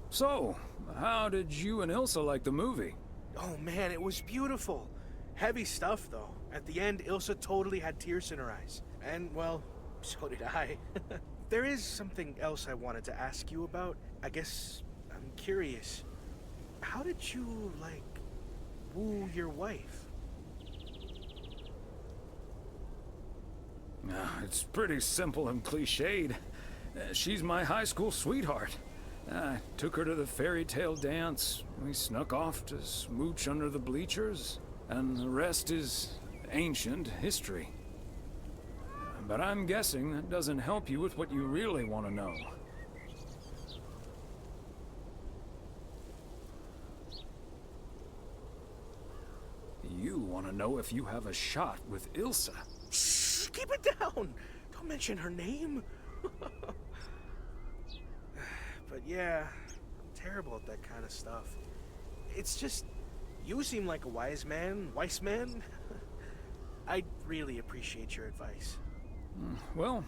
Speaker 2: So, how did you and Ilsa like the movie?
Speaker 16: Oh man, it was beautiful. Heavy stuff though. At the end, Ilsa totally had tears in her eyes. And well, so did I. There is something else I wanted to ask you about. I guess I'm curious. How did you, like, woo your wife?
Speaker 2: It's pretty simple and cliched. She's my high school sweetheart. I took her to the fairy tale dance. We snuck off to smooch under the bleachers, and the rest is ancient history. But I'm guessing that doesn't help you with what you really want to know. You want to know if you have a shot with Ilsa.
Speaker 16: Shh, keep it down. Don't mention her name. But yeah, I'm terrible at that kind of stuff. It's just, you seem like a wise man. I'd really appreciate your advice.
Speaker 2: Well,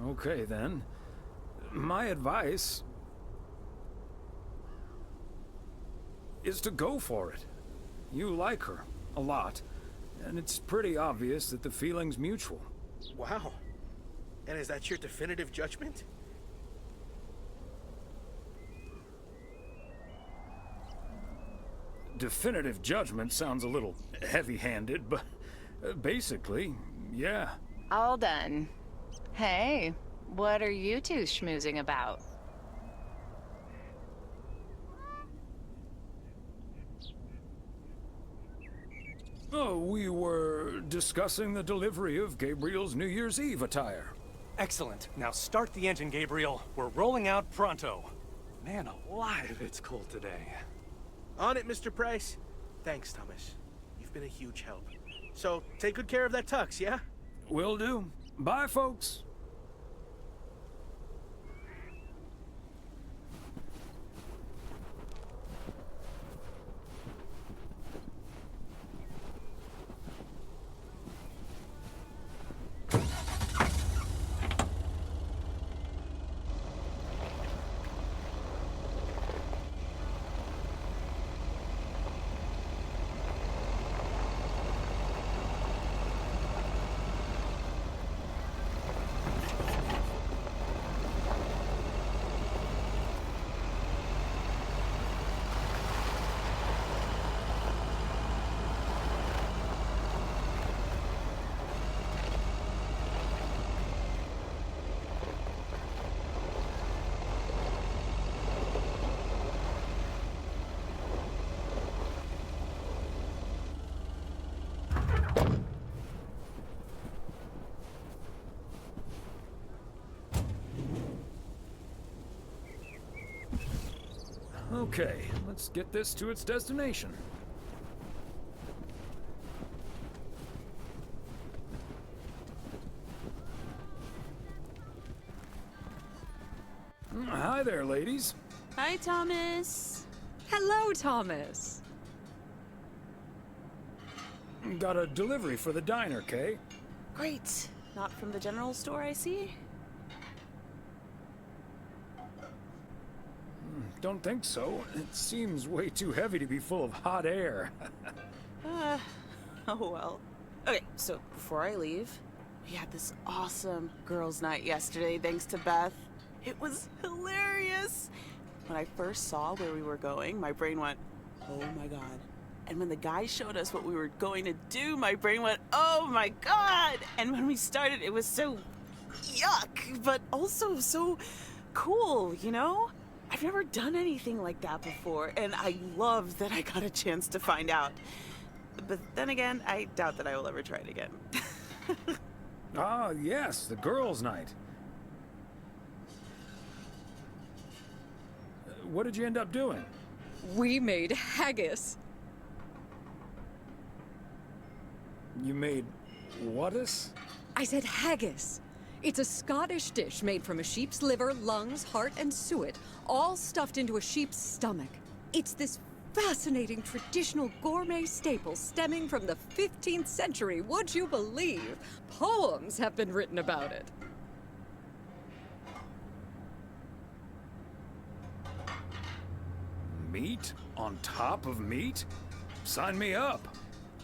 Speaker 2: okay then. My advice is to go for it. You like her a lot, and it's pretty obvious that the feeling's mutual.
Speaker 16: Wow. And is that your definitive judgment?
Speaker 2: Definitive judgment sounds a little heavy-handed, but basically, yeah.
Speaker 15: All done. Hey, what are you two schmoozing about?
Speaker 2: Oh, we were discussing the delivery of Gabriel's New Year's Eve attire.
Speaker 14: Excellent. Now start the engine, Gabriel. We're rolling out pronto. Man alive, it's cold today.
Speaker 16: On it, Mr. Price. Thanks, Thomas. You've been a huge help. So, take good care of that tux, yeah?
Speaker 2: Will do. Bye, folks. Okay, let's get this to its destination. Hi there, ladies.
Speaker 18: Hi, Thomas.
Speaker 8: Hello, Thomas.
Speaker 2: Got a delivery for the diner, Kay?
Speaker 18: Great. Not from the general store, I see?
Speaker 2: Don't think so. It seems way too heavy to be full of hot air.
Speaker 18: Oh well. Okay, so before I leave, we had this awesome girls' night yesterday thanks to Beth. It was hilarious. When I first saw where we were going, my brain went, oh my god. And when the guy showed us what we were going to do, my brain went, oh my god. And when we started, it was so yuck, but also so cool, you know? I've never done anything like that before, and I loved that I got a chance to find out. But then again, I doubt that I will ever try it again.
Speaker 2: Ah, yes, the girls' night. What did you end up doing?
Speaker 8: We made haggis.
Speaker 2: You made whatus?
Speaker 8: I said haggis. It's a Scottish dish made from a sheep's liver, lungs, heart, and suet, all stuffed into a sheep's stomach. It's this fascinating traditional gourmet staple stemming from the 15th century, would you believe? Poems have been written about it.
Speaker 2: Meat on top of meat? Sign me up.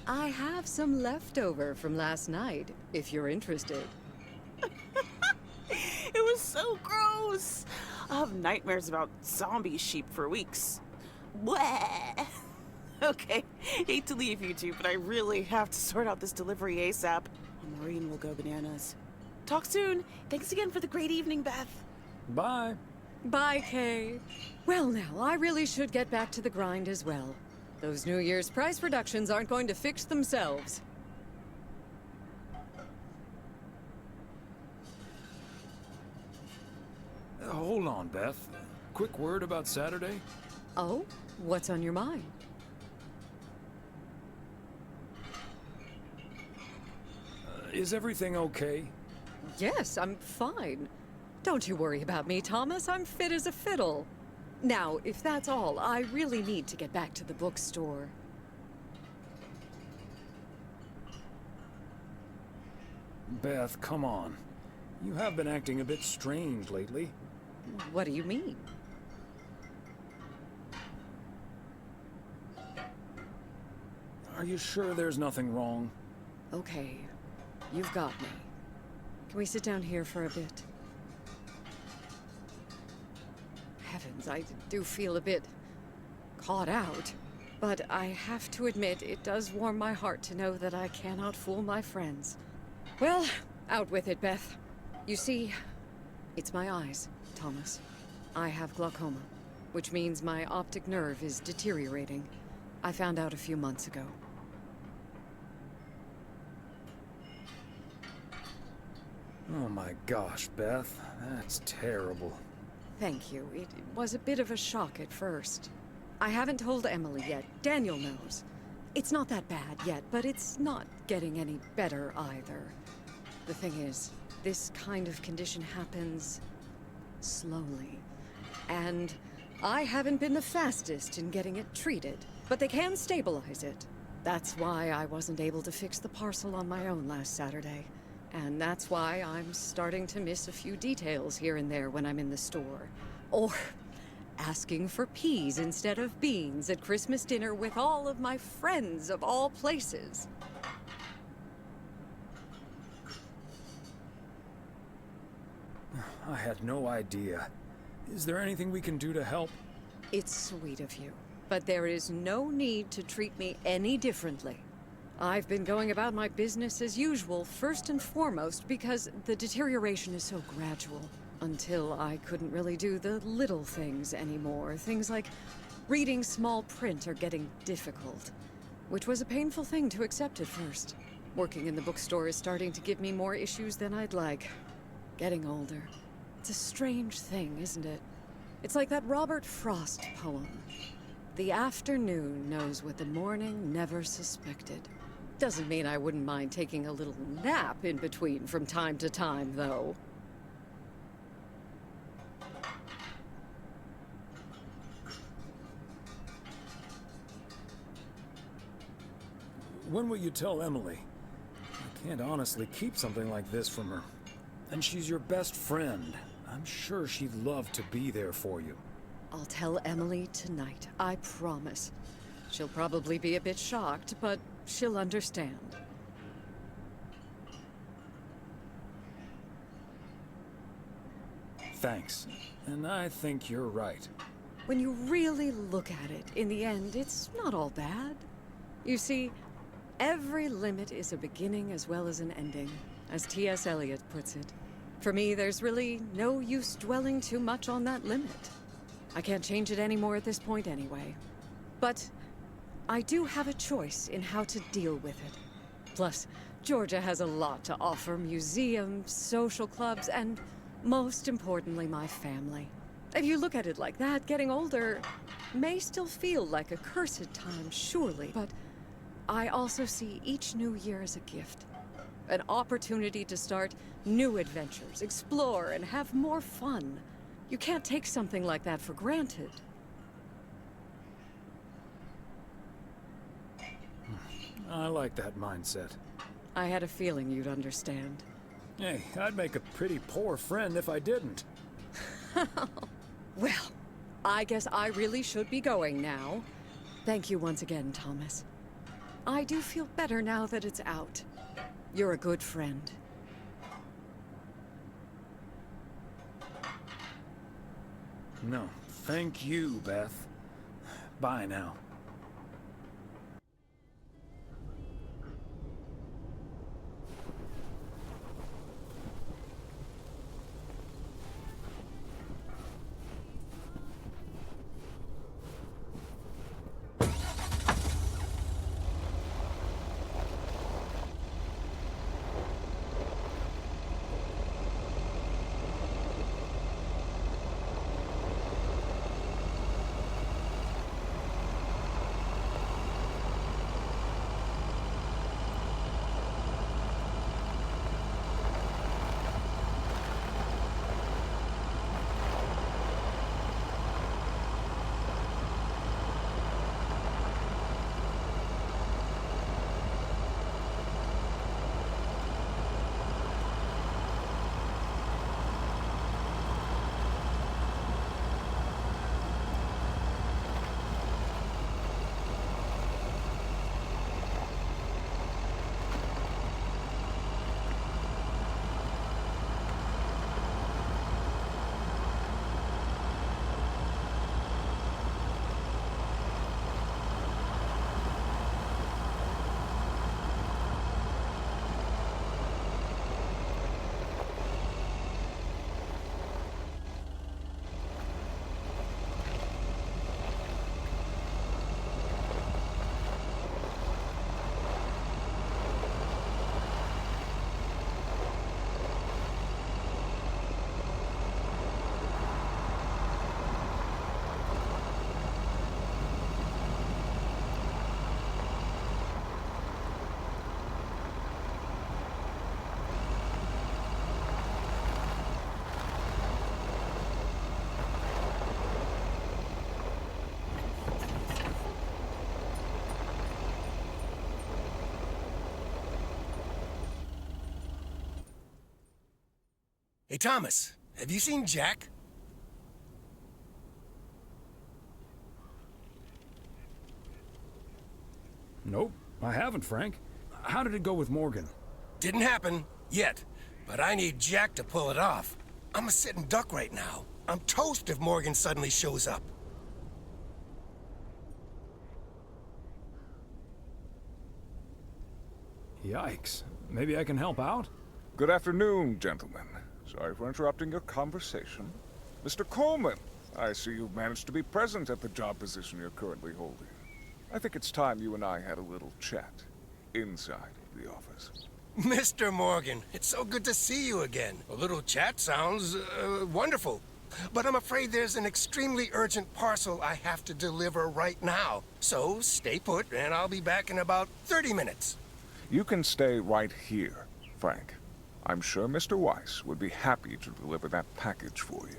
Speaker 8: I have some leftover from last night, if you're interested.
Speaker 18: It was so gross. I'll have nightmares about zombie sheep for weeks. Bleh. Okay, hate to leave you two, but I really have to sort out this delivery ASAP. Or Maureen will go bananas. Talk soon. Thanks again for the great evening, Beth.
Speaker 2: Bye.
Speaker 8: Bye, Kay. Well, now, I really should get back to the grind as well. Those New Year's price reductions aren't going to fix themselves.
Speaker 2: Hold on, Beth. Quick word about Saturday?
Speaker 8: Oh? What's on your mind?
Speaker 2: Is everything okay?
Speaker 8: Yes, I'm fine. Don't you worry about me, Thomas. I'm fit as a fiddle. Now, if that's all, I really need to get back to the bookstore.
Speaker 2: Beth, come on. You have been acting a bit strange lately.
Speaker 8: What do you mean?
Speaker 2: Are you sure there's nothing wrong?
Speaker 8: Okay, you've got me. Can we sit down here for a bit? Heavens, I do feel a bit caught out. But I have to admit, it does warm my heart to know that I cannot fool my friends. Well, out with it, Beth. You see, it's my eyes, Thomas. I have glaucoma, which means my optic nerve is deteriorating. I found out a few months ago.
Speaker 2: Oh my gosh, Beth. That's terrible.
Speaker 8: Thank you. It was a bit of a shock at first. I haven't told Emily yet. Daniel knows. It's not that bad yet, but it's not getting any better either. The thing is, this kind of condition happens slowly. And I haven't been the fastest in getting it treated, but they can stabilize it. That's why I wasn't able to fix the parcel on my own last Saturday. And that's why I'm starting to miss a few details here and there when I'm in the store. Or asking for peas instead of beans at Christmas dinner with all of my friends of all places.
Speaker 2: I had no idea. Is there anything we can do to help?
Speaker 8: It's sweet of you, but there is no need to treat me any differently. I've been going about my business as usual, first and foremost, because the deterioration is so gradual. Until I couldn't really do the little things anymore. Things like reading small print are getting difficult, which was a painful thing to accept at first. Working in the bookstore is starting to give me more issues than I'd like. Getting older. It's a strange thing, isn't it? It's like that Robert Frost poem. The afternoon knows what the morning never suspected. Doesn't mean I wouldn't mind taking a little nap in between from time to time, though.
Speaker 2: When will you tell Emily? I can't honestly keep something like this from her. And she's your best friend. I'm sure she'd love to be there for you.
Speaker 8: I'll tell Emily tonight, I promise. She'll probably be a bit shocked, but she'll understand.
Speaker 2: Thanks. And I think you're right.
Speaker 8: When you really look at it, in the end, it's not all bad. You see, every limit is a beginning as well as an ending, as T.S. Eliot puts it. For me, there's really no use dwelling too much on that limit. I can't change it anymore at this point anyway. But I do have a choice in how to deal with it. Plus, Georgia has a lot to offer: museums, social clubs, and most importantly, my family. If you look at it like that, getting older may still feel like a cursed time, surely, but I also see each new year as a gift. An opportunity to start new adventures, explore, and have more fun. You can't take something like that for granted.
Speaker 2: I like that mindset.
Speaker 8: I had a feeling you'd understand.
Speaker 2: Hey, I'd make a pretty poor friend if I didn't.
Speaker 8: Well, I guess I really should be going now. Thank you once again, Thomas. I do feel better now that it's out. You're a good friend.
Speaker 2: No, thank you, Beth. Bye now.
Speaker 1: Hey, Thomas, have you seen Jack?
Speaker 2: Nope, I haven't, Frank. How did it go with Morgan?
Speaker 1: Didn't happen, yet. But I need Jack to pull it off. I'm a sitting duck right now. I'm toast if Morgan suddenly shows up.
Speaker 2: Yikes. Maybe I can help out?
Speaker 3: Good afternoon, gentlemen. Sorry for interrupting your conversation. Mr. Coleman, I see you've managed to be present at the job position you're currently holding. I think it's time you and I had a little chat inside the office.
Speaker 1: Mr. Morgan, it's so good to see you again. A little chat sounds wonderful. But I'm afraid there's an extremely urgent parcel I have to deliver right now. So stay put, and I'll be back in about 30 minutes.
Speaker 3: You can stay right here, Frank. I'm sure Mr. Weiss would be happy to deliver that package for you.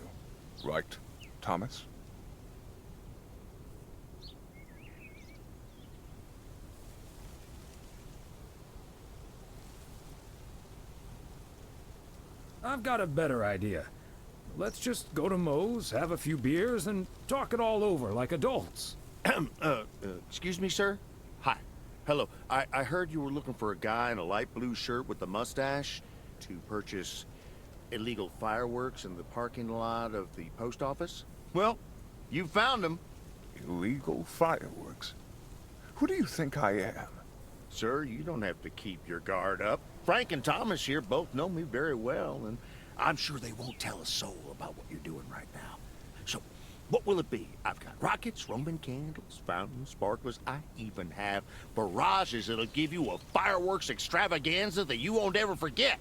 Speaker 3: Right, Thomas?
Speaker 2: I've got a better idea. Let's just go to Moe's, have a few beers, and talk it all over like adults.
Speaker 4: Excuse me, sir? Hi. Hello. I heard you were looking for a guy in a light blue shirt with a mustache to purchase illegal fireworks in the parking lot of the post office? Well, you found him.
Speaker 3: Illegal fireworks? Who do you think I am?
Speaker 4: Sir, you don't have to keep your guard up. Frank and Thomas here both know me very well, and I'm sure they won't tell a soul about what you're doing right now. So, what will it be? I've got rockets, Roman candles, fountains, sparklers. I even have barrages that'll give you a fireworks extravaganza that you won't ever forget.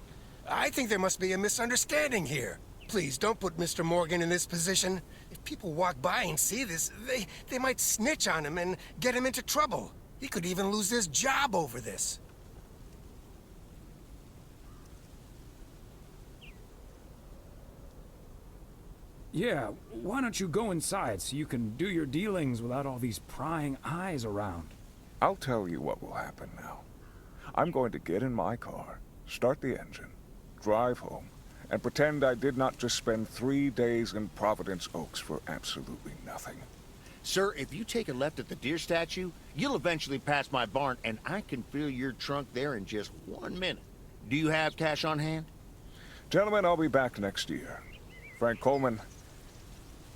Speaker 1: I think there must be a misunderstanding here. Please, don't put Mr. Morgan in this position. If people walk by and see this, they might snitch on him and get him into trouble. He could even lose his job over this.
Speaker 2: Yeah, why don't you go inside so you can do your dealings without all these prying eyes around?
Speaker 3: I'll tell you what will happen now. I'm going to get in my car, start the engine, drive home, and pretend I did not just spend 3 days in Providence Oaks for absolutely nothing.
Speaker 4: Sir, if you take a left at the deer statue, you'll eventually pass my barn, and I can fill your trunk there in just 1 minute. Do you have cash on hand?
Speaker 3: Gentlemen, I'll be back next year. Frank Coleman,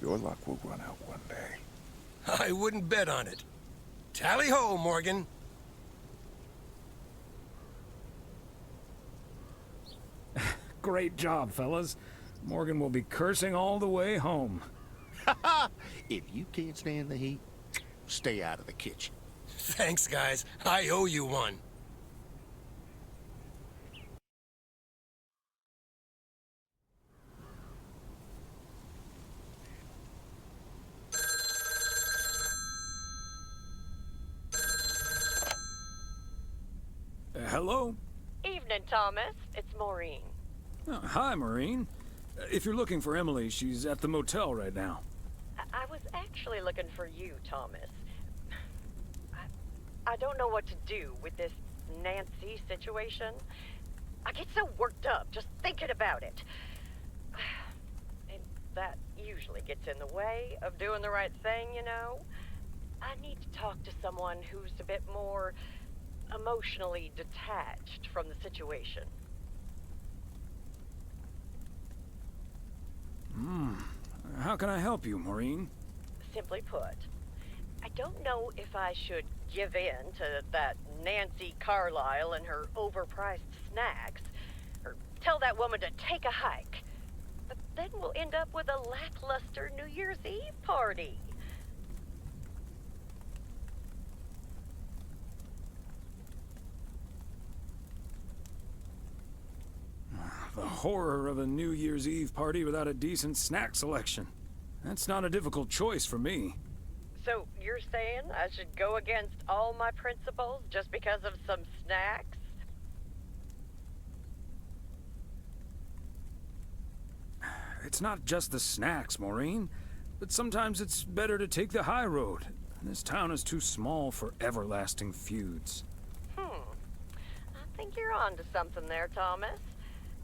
Speaker 3: your luck will run out one day.
Speaker 1: I wouldn't bet on it. Tally-ho, Morgan.
Speaker 2: Great job, fellas. Morgan will be cursing all the way home.
Speaker 4: If you can't stand the heat, stay out of the kitchen.
Speaker 1: Thanks, guys. I owe you one.
Speaker 2: Hello?
Speaker 10: Evening, Thomas. It's Maureen.
Speaker 2: Oh, hi, Maureen. If you're looking for Emily, she's at the motel right now.
Speaker 10: I was actually looking for you, Thomas. I don't know what to do with this Nancy situation. I get so worked up just thinking about it. And that usually gets in the way of doing the right thing, you know? I need to talk to someone who's a bit more emotionally detached from the situation.
Speaker 2: How can I help you, Maureen?
Speaker 10: Simply put, I don't know if I should give in to that Nancy Carlisle and her overpriced snacks, or tell that woman to take a hike. But then we'll end up with a lackluster New Year's Eve party.
Speaker 2: The horror of a New Year's Eve party without a decent snack selection. That's not a difficult choice for me.
Speaker 10: So you're saying I should go against all my principles just because of some snacks?
Speaker 2: It's not just the snacks, Maureen. But sometimes it's better to take the high road. This town is too small for everlasting feuds.
Speaker 10: I think you're on to something there, Thomas.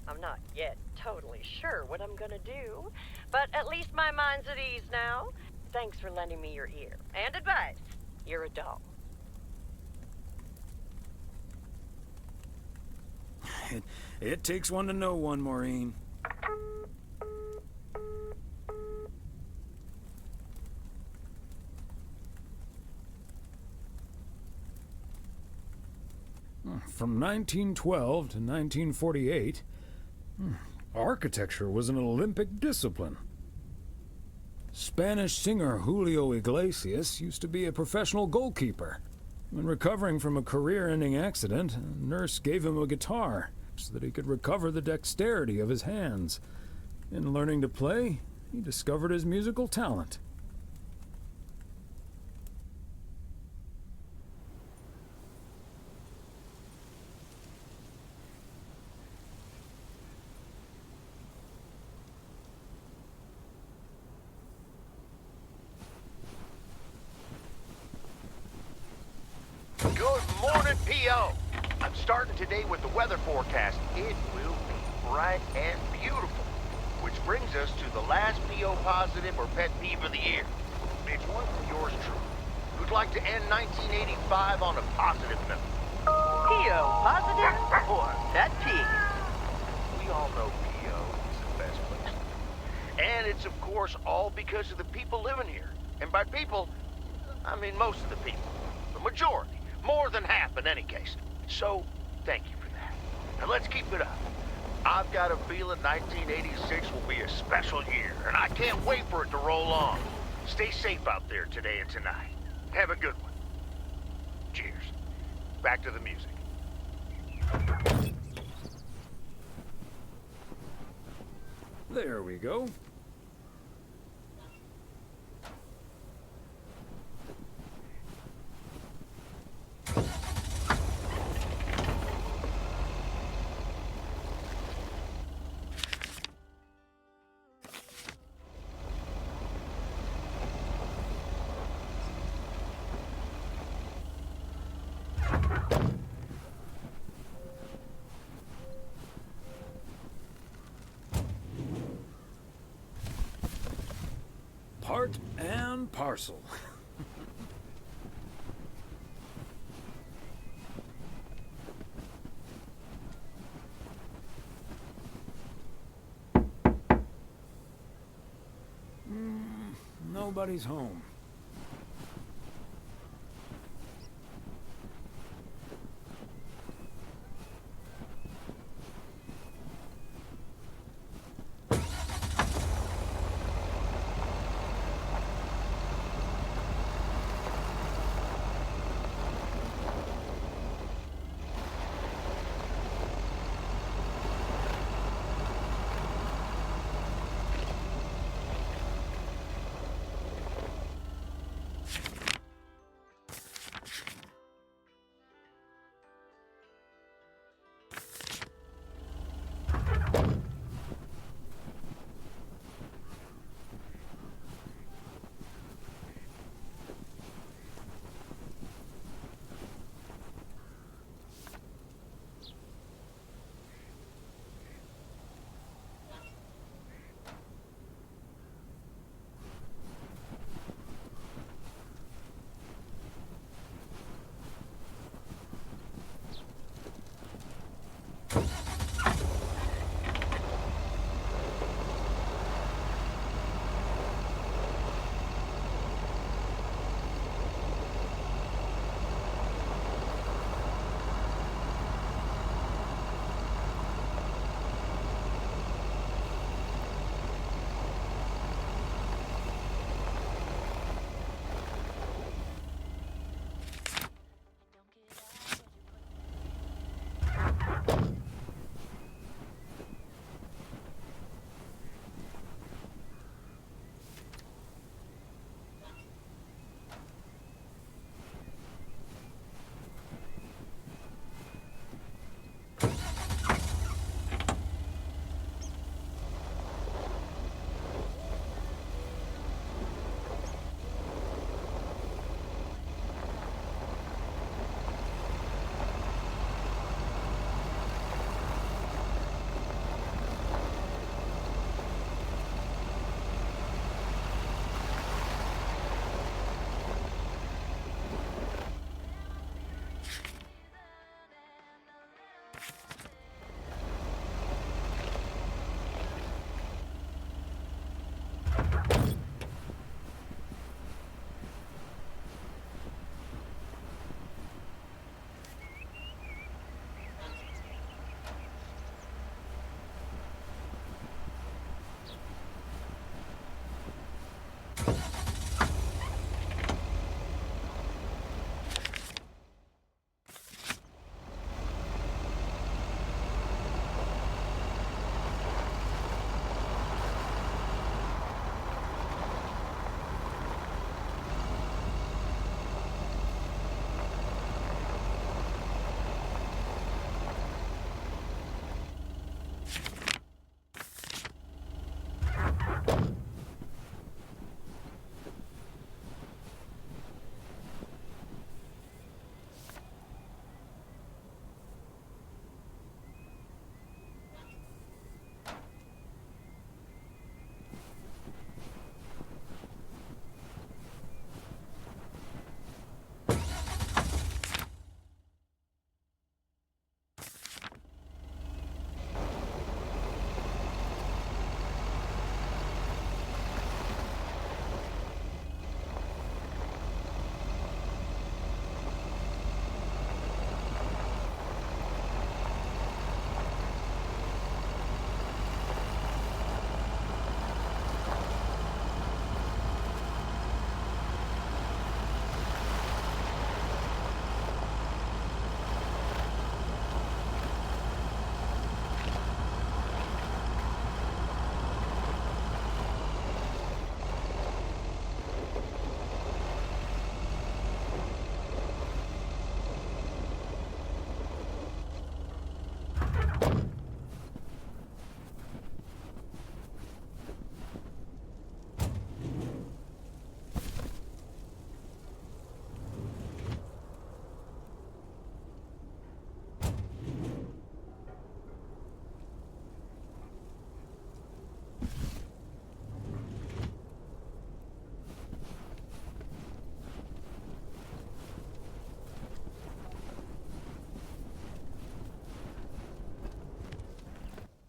Speaker 10: I'm not yet totally sure what I'm gonna do, but at least my mind's at ease now. Thanks for lending me your ear and advice. You're a doll.
Speaker 2: It takes one to know one, Maureen. From 1912 to 1948, architecture was an Olympic discipline. Spanish singer Julio Iglesias used to be a professional goalkeeper. When recovering from a career-ending accident, a nurse gave him a guitar so that he could recover the dexterity of his hands. In learning to play, he discovered his musical talent.
Speaker 4: Good morning, P.O. I'm starting today with the weather forecast. It will be bright and beautiful. Which brings us to the last P.O. positive or pet peeve of the year. It's one from yours truly, who'd like to end 1985 on a positive note.
Speaker 10: P.O. positive or pet peeve?
Speaker 4: We all know P.O. is the best place. And it's, of course, all because of the people living here. And by people, I mean most of the people. The majority. More than half in any case. So, thank you for that. Now let's keep it up. I've got a feeling 1986 will be a special year, and I can't wait for it to roll on. Stay safe out there today and tonight. Have a good one. Cheers. Back to the music.
Speaker 2: There we go. and parcel. Nobody's home.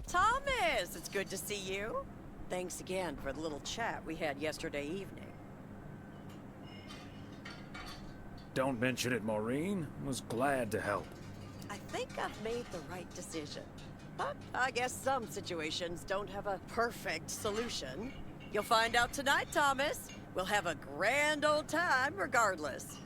Speaker 5: Thomas, it's good to see you. Thanks again for the little chat we had yesterday evening.
Speaker 2: Don't mention it, Maureen. Was glad to help.
Speaker 5: I think I've made the right decision. But I guess some situations don't have a perfect solution. You'll find out tonight, Thomas. We'll have a grand old time regardless.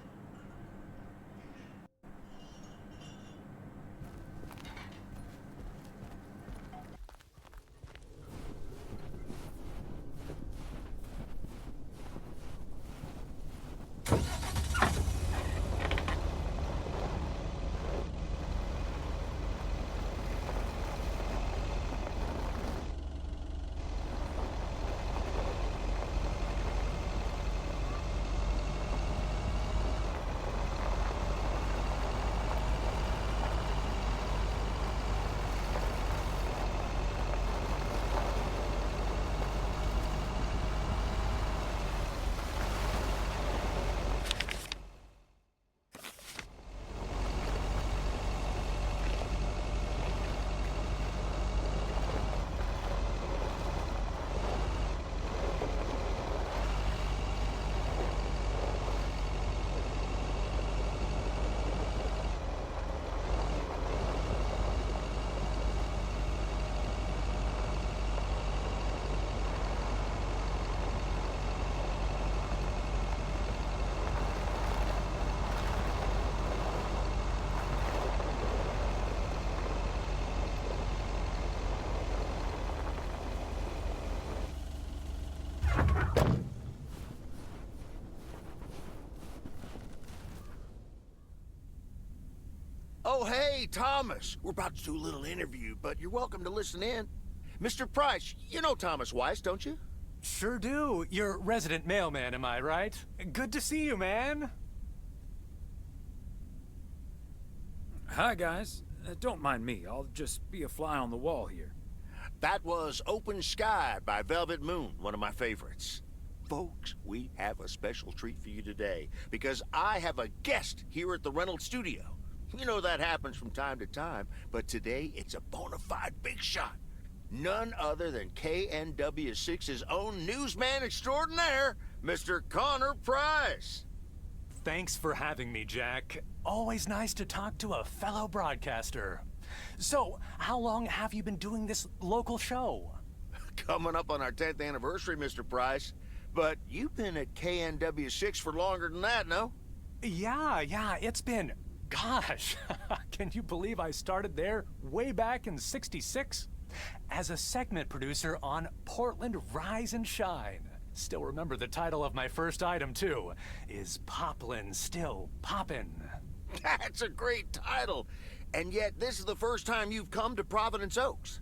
Speaker 4: Oh, hey, Thomas. We're about to do a little interview, but you're welcome to listen in. Mr. Price, you know Thomas Weiss, don't you?
Speaker 14: Sure do. You're resident mailman, am I right? Good to see you, man.
Speaker 2: Hi, guys. Don't mind me. I'll just be a fly on the wall here.
Speaker 4: That was Open Sky by Velvet Moon, one of my favorites. Folks, we have a special treat for you today, because I have a guest here at the Reynolds studio. You know that happens from time to time, but today it's a bona fide big shot. None other than KNW6's own newsman extraordinaire, Mr. Connor Price.
Speaker 14: Thanks for having me, Jack. Always nice to talk to a fellow broadcaster. So, how long have you been doing this local show?
Speaker 4: Coming up on our 10th anniversary, Mr. Price. But you've been at KNW6 for longer than that, no?
Speaker 14: Yeah, it's been... Gosh, can you believe I started there way back in '66? As a segment producer on Portland Rise and Shine. Still remember the title of my first item, too. Is Poplin Still Poppin'?
Speaker 4: That's a great title. And yet, this is the first time you've come to Providence Oaks.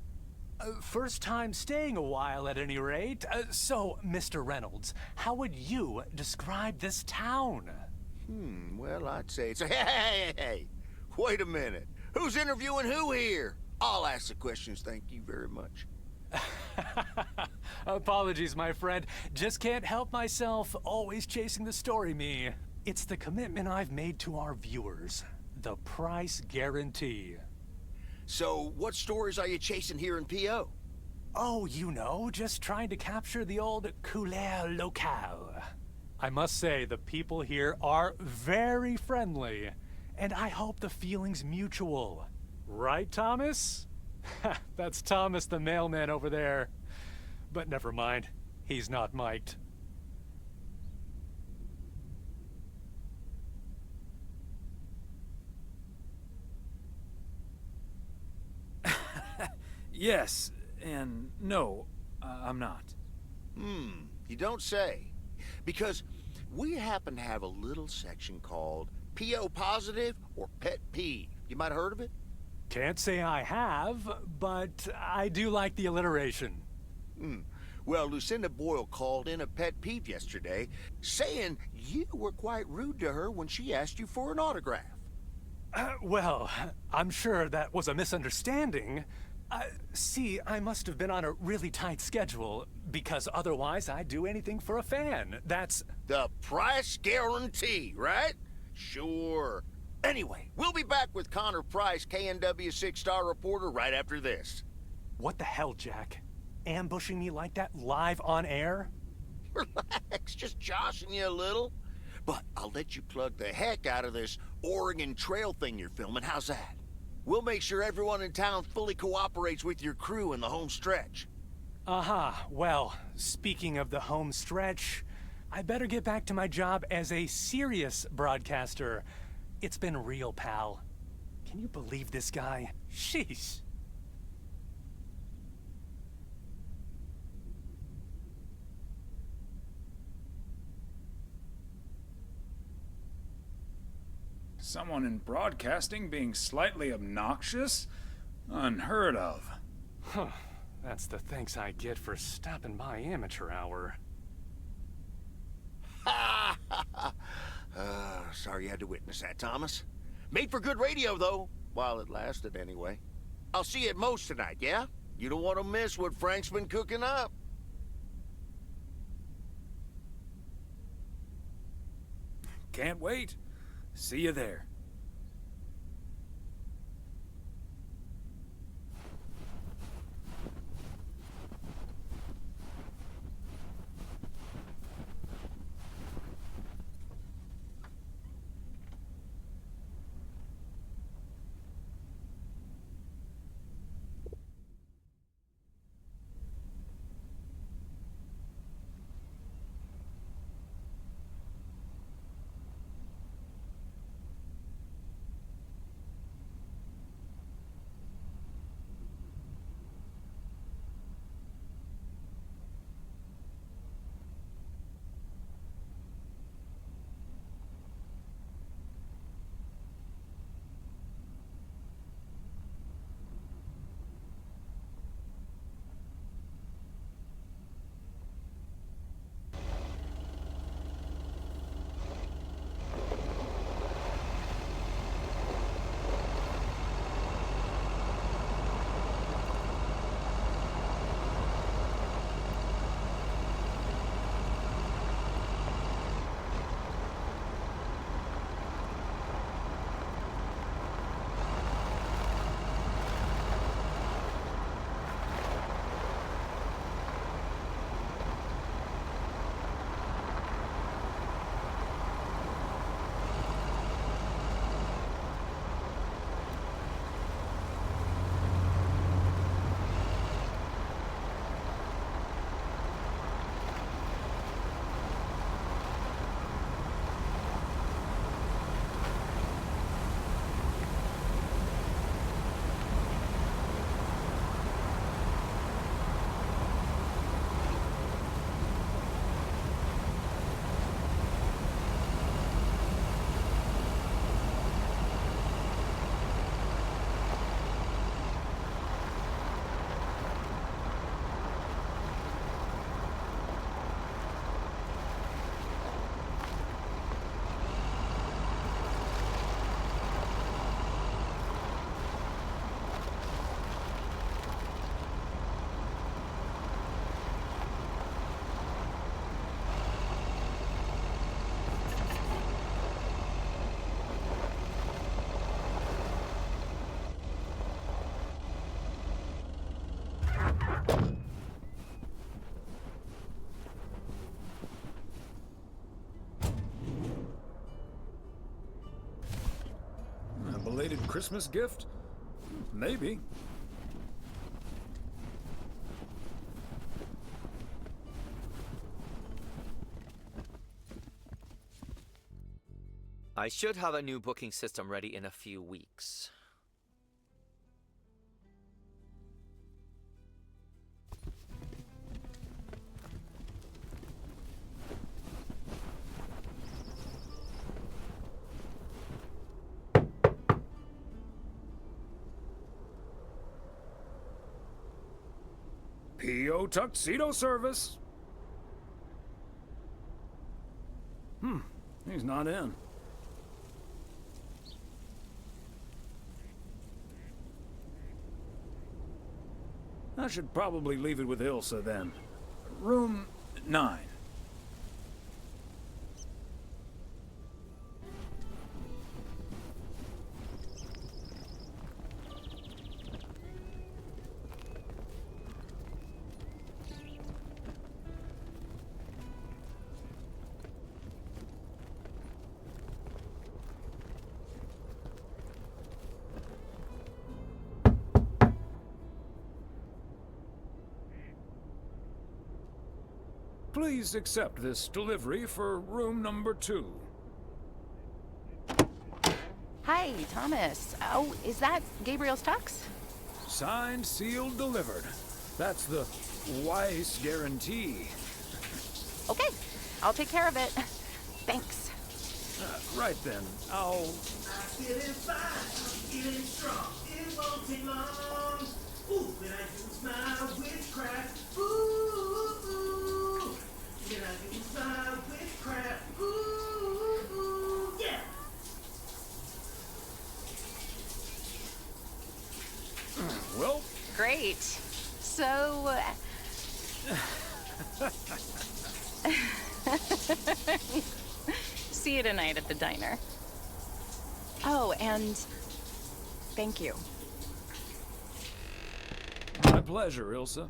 Speaker 14: First time staying a while, at any rate. So, Mr. Reynolds, how would you describe this town?
Speaker 4: Well, I'd say it's a... Hey! Wait a minute. Who's interviewing who here? I'll ask the questions, thank you very much.
Speaker 14: Apologies, my friend. Just can't help myself. Always chasing the story, me. It's the commitment I've made to our viewers. The price guarantee.
Speaker 4: So, what stories are you chasing here in P.O.?
Speaker 14: Oh, you know, just trying to capture the old couleur locale. I must say, the people here are very friendly, and I hope the feeling's mutual. Right, Thomas? That's Thomas the mailman over there. But never mind, he's not mic'd.
Speaker 2: Yes, and no, I'm not.
Speaker 4: You don't say. Because we happen to have a little section called P.O. Positive or Pet Peeve. You might have heard of it?
Speaker 14: Can't say I have, but I do like the alliteration.
Speaker 4: Well, Lucinda Boyle called in a pet peeve yesterday, saying you were quite rude to her when she asked you for an autograph.
Speaker 14: Well, I'm sure that was a misunderstanding. See, I must have been on a really tight schedule, because otherwise I'd do anything for a fan. That's...
Speaker 4: The price guarantee, right? Sure. Anyway, we'll be back with Connor Price, KNW 6-star reporter, right after this.
Speaker 14: What the hell, Jack? Ambushing me like that live on air?
Speaker 4: Relax, just joshing you a little. But I'll let you plug the heck out of this Oregon Trail thing you're filming. How's that? We'll make sure everyone in town fully cooperates with your crew in the home stretch.
Speaker 14: Aha, well, speaking of the home stretch, I better get back to my job as a serious broadcaster. It's been real, pal. Can you believe this guy? Sheesh.
Speaker 2: Someone in broadcasting being slightly obnoxious? Unheard of.
Speaker 14: Huh. That's the thanks I get for stopping by amateur hour.
Speaker 4: Sorry you had to witness that, Thomas. Made for good radio, though, while it lasted anyway. I'll see you at Moe's tonight, yeah? You don't want to miss what Frank's been cooking up.
Speaker 2: Can't wait. See you there. A belated Christmas gift? Maybe.
Speaker 13: I should have a new booking system ready in a few weeks.
Speaker 2: P.O. tuxedo service. He's not in. I should probably leave it with Ilsa then. Room 9. Please accept this delivery for room number 2.
Speaker 15: Hi, Thomas. Oh, is that Gabriel's tux?
Speaker 2: Signed, sealed, delivered. That's the Weiss guarantee.
Speaker 15: Okay, I'll take care of it. Thanks.
Speaker 2: Right then, I'll...
Speaker 11: Feeling fine, feeling strong. It won't take long. Ooh, when I use my witchcraft. Ooh, when I use my witchcraft. Ooh, yeah.
Speaker 2: Well...
Speaker 15: Great. So... See you tonight at the diner. Oh, and thank you.
Speaker 2: My pleasure, Ilsa.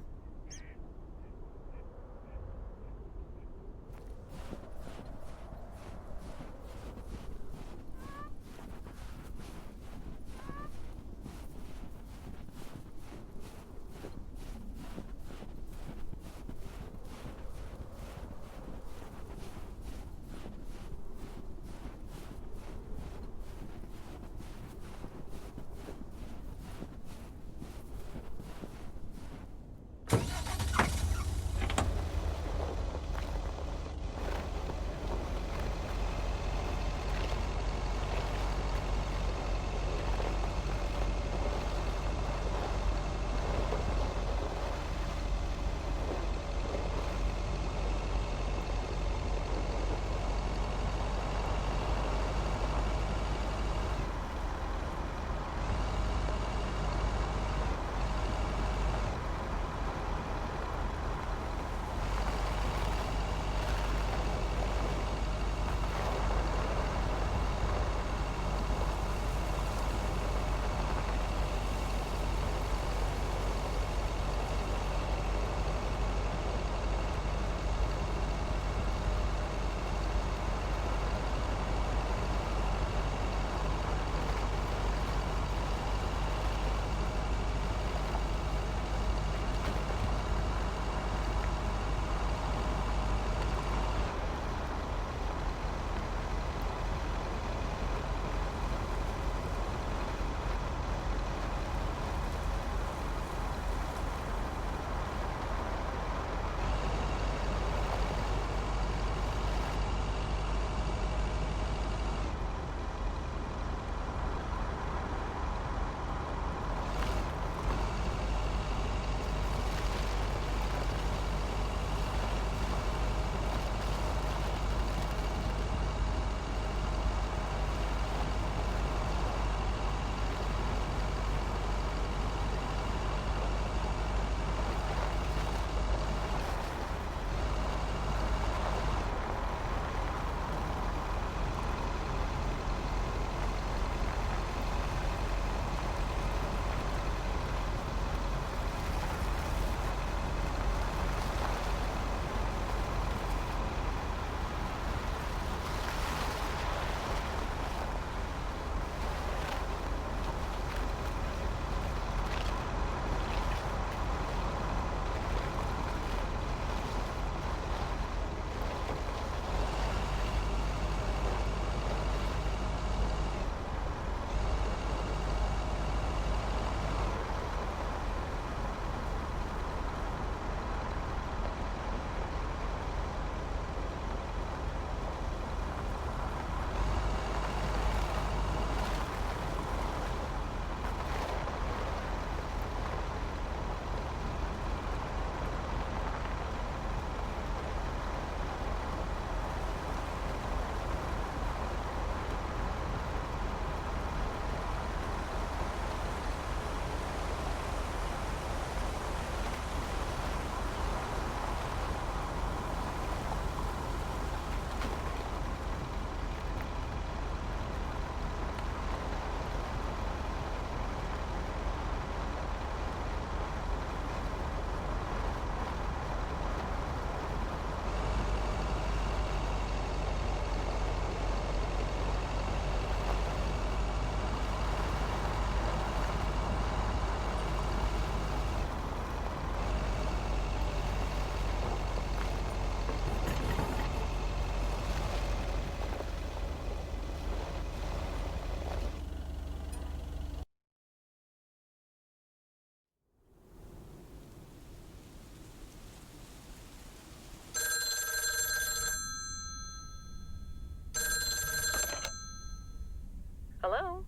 Speaker 10: Hello?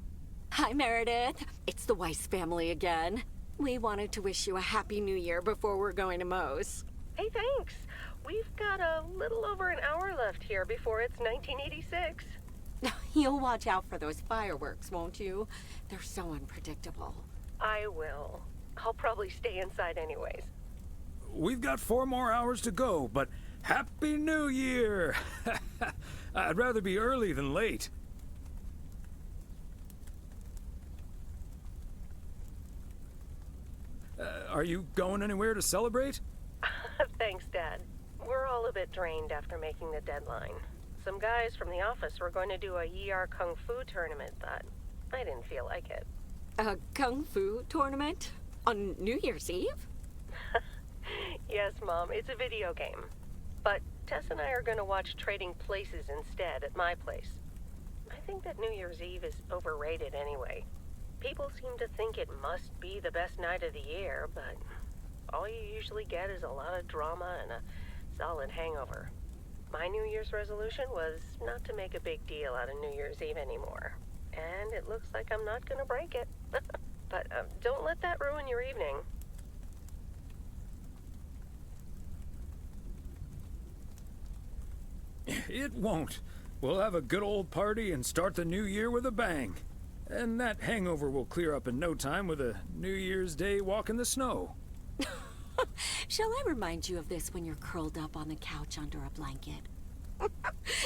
Speaker 9: Hi, Meredith. It's the Weiss family again. We wanted to wish you a happy new year before we're going to Moe's.
Speaker 10: Hey, thanks. We've got a little over an hour left here before it's 1986.
Speaker 9: You'll watch out for those fireworks, won't you? They're so unpredictable.
Speaker 10: I will. I'll probably stay inside anyways.
Speaker 2: We've got 4 more hours to go, but Happy New Year! I'd rather be early than late. Are you going anywhere to celebrate?
Speaker 10: Thanks, Dad. We're all a bit drained after making the deadline. Some guys from the office were going to do a ER Kung Fu tournament, but I didn't feel like it.
Speaker 9: A Kung Fu tournament? On New Year's Eve?
Speaker 10: Yes, Mom, it's a video game. But Tess and I are going to watch Trading Places instead at my place. I think that New Year's Eve is overrated anyway. People seem to think it must be the best night of the year, but all you usually get is a lot of drama and a solid hangover. My New Year's resolution was not to make a big deal out of New Year's Eve anymore. And it looks like I'm not going to break it. But don't let that ruin your evening.
Speaker 2: It won't. We'll have a good old party and start the new year with a bang. And that hangover will clear up in no time with a New Year's Day walk in the snow.
Speaker 9: Shall I remind you of this when you're curled up on the couch under a blanket?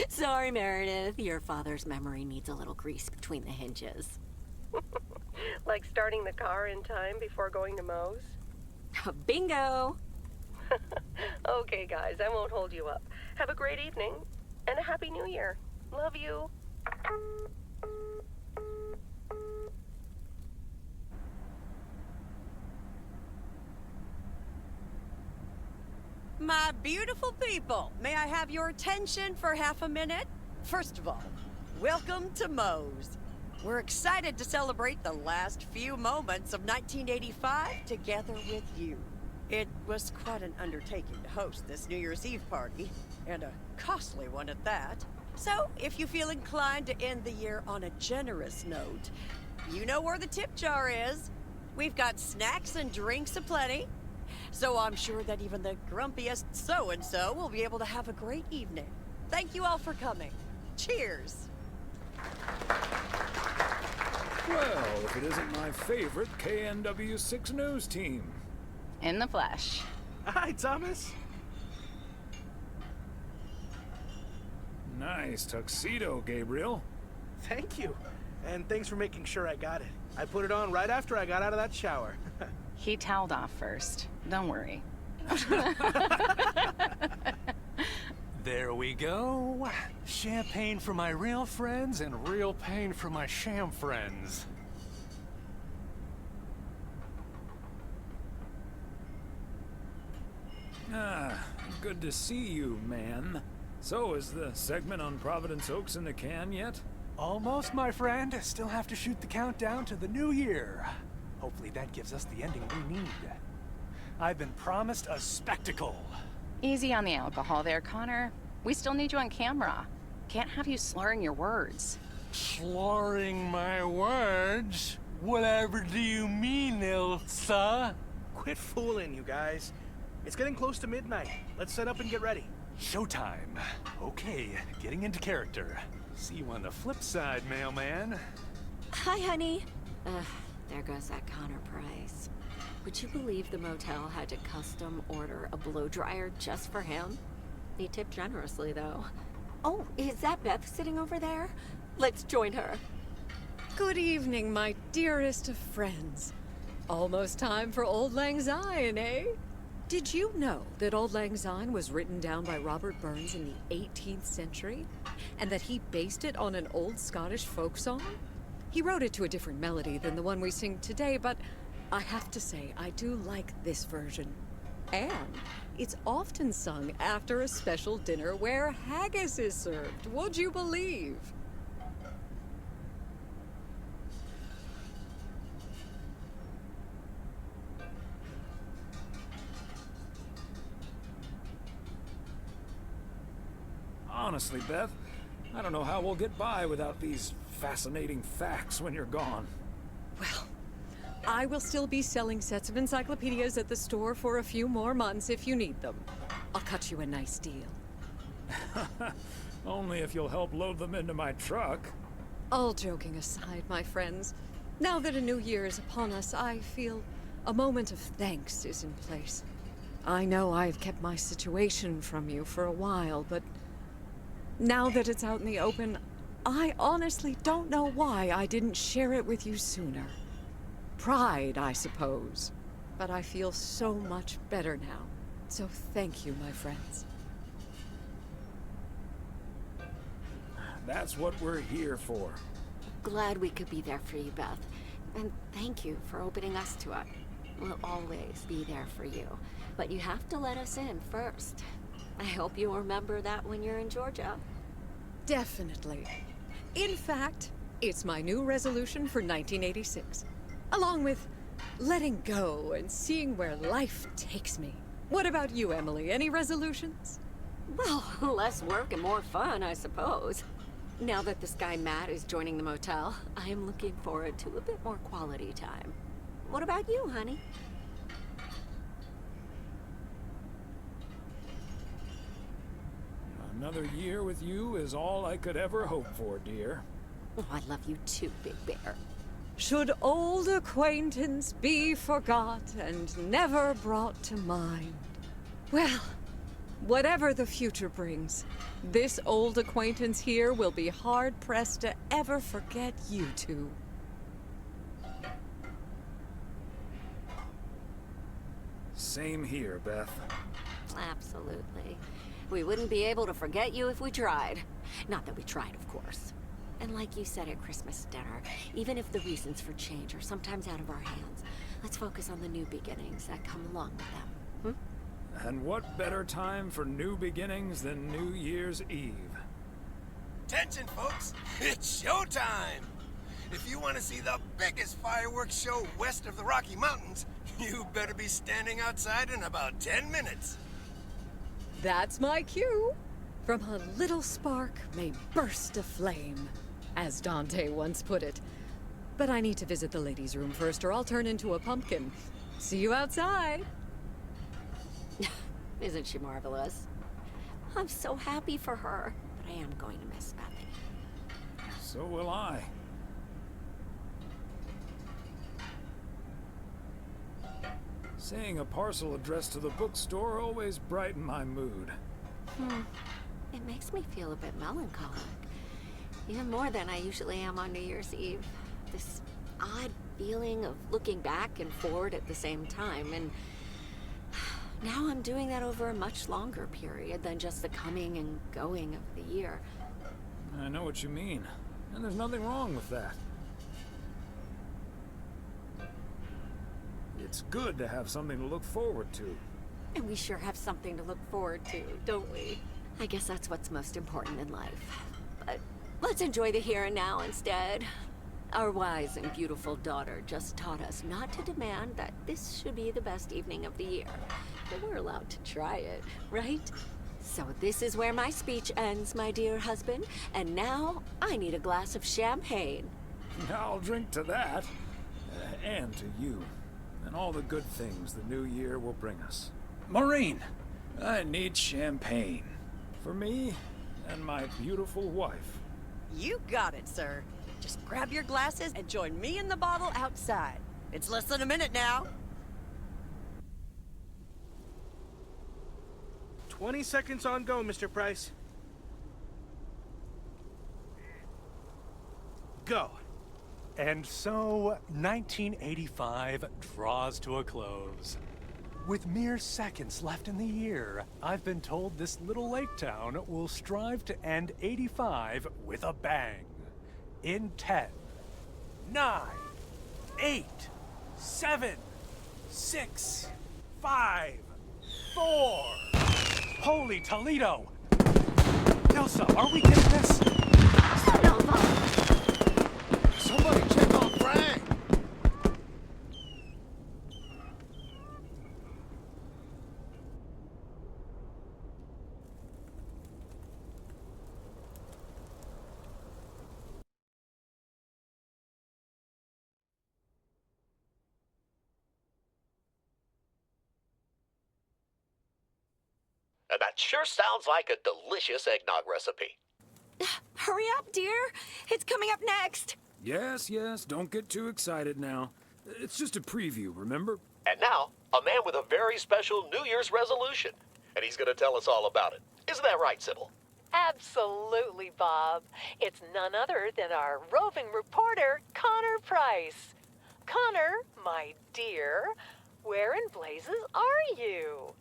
Speaker 9: Sorry, Meredith. Your father's memory needs a little grease between the hinges.
Speaker 10: Like starting the car in time before going to Moe's?
Speaker 9: Bingo!
Speaker 10: Okay, guys, I won't hold you up. Have a great evening, and a Happy New Year. Love you.
Speaker 5: My beautiful people, may I have your attention for half a minute? First of all, welcome to Moe's. We're excited to celebrate the last few moments of 1985 together with you. It was quite an undertaking to host this New Year's Eve party, and a costly one at that. So, if you feel inclined to end the year on a generous note, you know where the tip jar is. We've got snacks and drinks aplenty. So I'm sure that even the grumpiest so-and-so will be able to have a great evening. Thank you all for coming. Cheers.
Speaker 2: Well, if it isn't my favorite KNW6 news team.
Speaker 15: In the flesh.
Speaker 16: Hi, Thomas.
Speaker 2: Nice tuxedo, Gabriel.
Speaker 16: Thank you. And thanks for making sure I got it. I put it on right after I got out of that shower.
Speaker 15: He toweled off first. Don't worry.
Speaker 14: There we go. Champagne for my real friends and real pain for my sham friends.
Speaker 2: Ah, good to see you, man. So, is the segment on Providence Oaks in the can yet?
Speaker 14: Almost, my friend. Still have to shoot the countdown to the new year. Hopefully that gives us the ending we need. I've been promised a spectacle.
Speaker 15: Easy on the alcohol there, Connor. We still need you on camera. Can't have you slurring your words.
Speaker 14: Slurring my words? Whatever do you mean, Ilsa?
Speaker 16: Quit fooling, you guys. It's getting close to midnight. Let's set up and get ready.
Speaker 14: Showtime. Okay, getting into character. See you on the flip side, mailman.
Speaker 9: Hi, honey. There goes that Connor Price. Would you believe the motel had to custom order a blow dryer just for him? He tipped generously, though. Oh, is that Beth sitting over there? Let's join her.
Speaker 8: Good evening, my dearest of friends. Almost time for Auld Lang Syne, eh? Did you know that Auld Lang Syne was written down by Robert Burns in the 18th century? And that he based it on an old Scottish folk song? He wrote it to a different melody than the one we sing today, but I have to say, I do like this version. And it's often sung after a special dinner where haggis is served, would you believe?
Speaker 2: Honestly, Beth, I don't know how we'll get by without these fascinating facts when you're gone.
Speaker 8: Well, I will still be selling sets of encyclopedias at the store for a few more months if you need them. I'll cut you a nice deal.
Speaker 2: Only if you'll help load them into my truck.
Speaker 8: All joking aside, my friends, now that a new year is upon us, I feel a moment of thanks is in place. I know I've kept my situation from you for a while, but now that it's out in the open, I honestly don't know why I didn't share it with you sooner. Pride, I suppose. But I feel so much better now. So thank you, my friends.
Speaker 2: That's what we're here for.
Speaker 9: Glad we could be there for you, Beth. And thank you for opening us to it. We'll always be there for you. But you have to let us in first. I hope you'll remember that when you're in Georgia.
Speaker 8: Definitely. In fact, it's my new resolution for 1986. Along with letting go and seeing where life takes me. What about you, Emily? Any resolutions?
Speaker 9: Well, less work and more fun, I suppose. Now that this guy Matt is joining the motel, I am looking forward to a bit more quality time. What about you, honey?
Speaker 2: Another year with you is all I could ever hope for, dear.
Speaker 9: Oh, I love you too, Big Bear.
Speaker 8: Should old acquaintance be forgot and never brought to mind? Well, whatever the future brings, this old acquaintance here will be hard-pressed to ever forget you two.
Speaker 2: Same here, Beth.
Speaker 9: Absolutely. We wouldn't be able to forget you if we tried. Not that we tried, of course. And like you said at Christmas dinner, even if the reasons for change are sometimes out of our hands, let's focus on the new beginnings that come along with them.
Speaker 2: And what better time for new beginnings than New Year's Eve?
Speaker 1: Attention, folks! It's showtime! If you want to see the biggest fireworks show west of the Rocky Mountains, you better be standing outside in about 10 minutes.
Speaker 8: That's my cue. From a little spark may burst a flame, as Dante once put it. But I need to visit the ladies' room first, or I'll turn into a pumpkin. See you outside.
Speaker 9: Isn't she marvelous? I'm so happy for her, but I am going to miss Bethany.
Speaker 2: So will I. Seeing a parcel addressed to the bookstore always brightened my mood.
Speaker 9: It makes me feel a bit melancholic. Even more than I usually am on New Year's Eve. This odd feeling of looking back and forward at the same time, and now I'm doing that over a much longer period than just the coming and going of the year.
Speaker 2: I know what you mean, and there's nothing wrong with that. It's good to have something to look forward to.
Speaker 9: And we sure have something to look forward to, don't we? I guess that's what's most important in life. But let's enjoy the here and now instead. Our wise and beautiful daughter just taught us not to demand that this should be the best evening of the year. But we're allowed to try it, right? So this is where my speech ends, my dear husband. And now I need a glass of champagne.
Speaker 2: I'll drink to that, and to you, and all the good things the new year will bring us. Maureen, I need champagne. For me and my beautiful wife.
Speaker 5: You got it, sir. Just grab your glasses and join me in the bottle outside. It's less than a minute now.
Speaker 16: 20 seconds on go, Mr. Price.
Speaker 14: Go. And so, 1985 draws to a close. With mere seconds left in the year, I've been told this little lake town will strive to end 85 with a bang. In 10, 9, 8, 7, 6, 5, 4. Holy Toledo! Ilsa, are we getting this?
Speaker 1: Somebody check on Frank!
Speaker 19: That sure sounds like a delicious eggnog recipe.
Speaker 9: Hurry up, dear. It's coming up next.
Speaker 2: Yes, don't get too excited now. It's just a preview, remember?
Speaker 19: And now, a man with a very special New Year's resolution. And he's going to tell us all about it. Isn't that right, Sybil?
Speaker 10: Absolutely, Bob. It's none other than our roving reporter, Connor Price. Connor, my dear, where in blazes are you?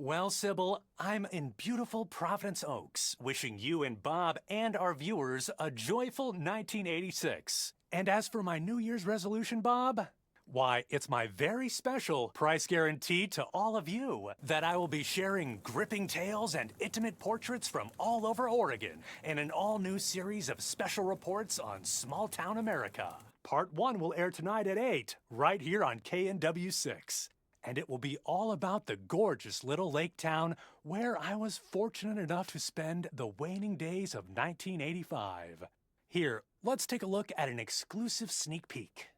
Speaker 14: Well, Sybil, I'm in beautiful Providence Oaks, wishing you and Bob and our viewers a joyful 1986. And as for my New Year's resolution, Bob, why, it's my very special price guarantee to all of you that I will be sharing gripping tales and intimate portraits from all over Oregon in an all-new series of special reports on small-town America. Part 1 will air tonight at 8, right here on KNW6. And it will be all about the gorgeous little lake town where I was fortunate enough to spend the waning days of 1985. Here, let's take a look at an exclusive sneak peek.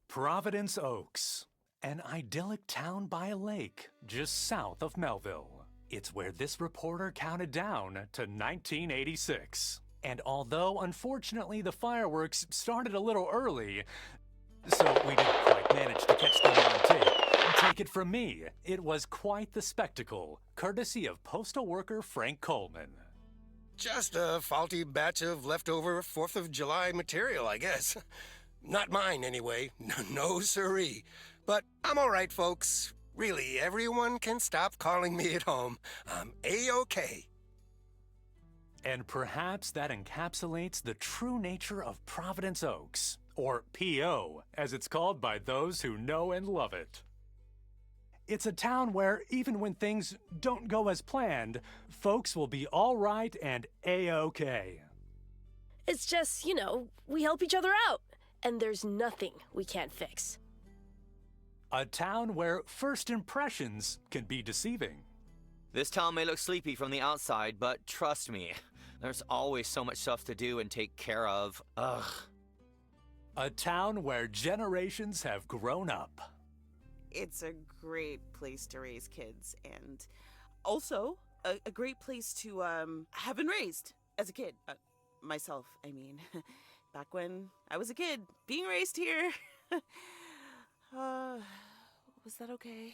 Speaker 14: Providence Oaks, an idyllic town by a lake just south of Melville. It's where this reporter counted down to 1986. And although, unfortunately, the fireworks started a little early, so we didn't quite manage to catch them on tape. Take it from me, it was quite the spectacle, courtesy of postal worker Frank Coleman.
Speaker 1: Just a faulty batch of leftover 4th of July material, I guess. Not mine, anyway. No siree. But I'm all right, folks. Really, everyone can stop calling me at home. I'm A-OK.
Speaker 14: And perhaps that encapsulates the true nature of Providence Oaks, or P.O., as it's called by those who know and love it. It's a town where, even when things don't go as planned, folks will be all right and A-OK.
Speaker 20: It's just, we help each other out, and there's nothing we can't fix.
Speaker 14: A town where first impressions can be deceiving.
Speaker 13: This town may look sleepy from the outside, but trust me, there's always so much stuff to do and take care of. Ugh.
Speaker 14: A town where generations have grown up.
Speaker 18: It's a great place to raise kids, and also a great place to have been raised as a kid. Myself, I mean. Back when I was a kid, being raised here. Was that okay?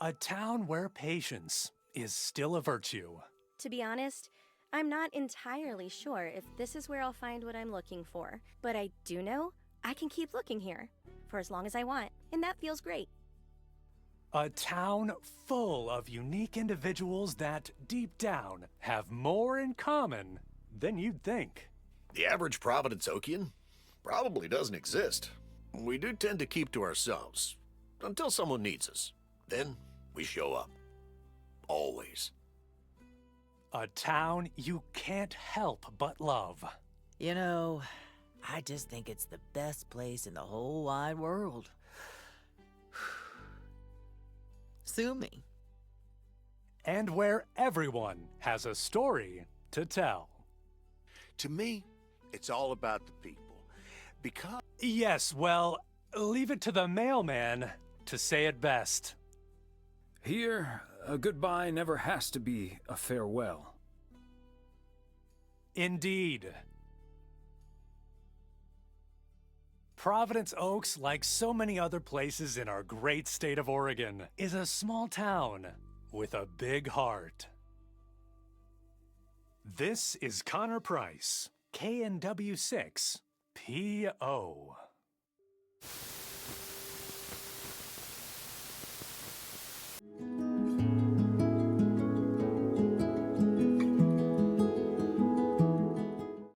Speaker 14: A town where patience is still a virtue.
Speaker 12: To be honest, I'm not entirely sure if this is where I'll find what I'm looking for, but I do know I can keep looking here for as long as I want, and that feels great.
Speaker 14: A town full of unique individuals that, deep down, have more in common than you'd think.
Speaker 21: The average Providence Okian probably doesn't exist. We do tend to keep to ourselves until someone needs us. Then we show up. Always.
Speaker 14: A town you can't help but love.
Speaker 22: I just think it's the best place in the whole wide world. Sue me.
Speaker 14: And where everyone has a story to tell.
Speaker 23: To me, it's all about the people. Because...
Speaker 14: Yes, well, leave it to the mailman to say it best.
Speaker 2: Here, a goodbye never has to be a farewell.
Speaker 14: Indeed. Providence Oaks, like so many other places in our great state of Oregon, is a small town with a big heart. This is Connor Price, KNW6, P.O.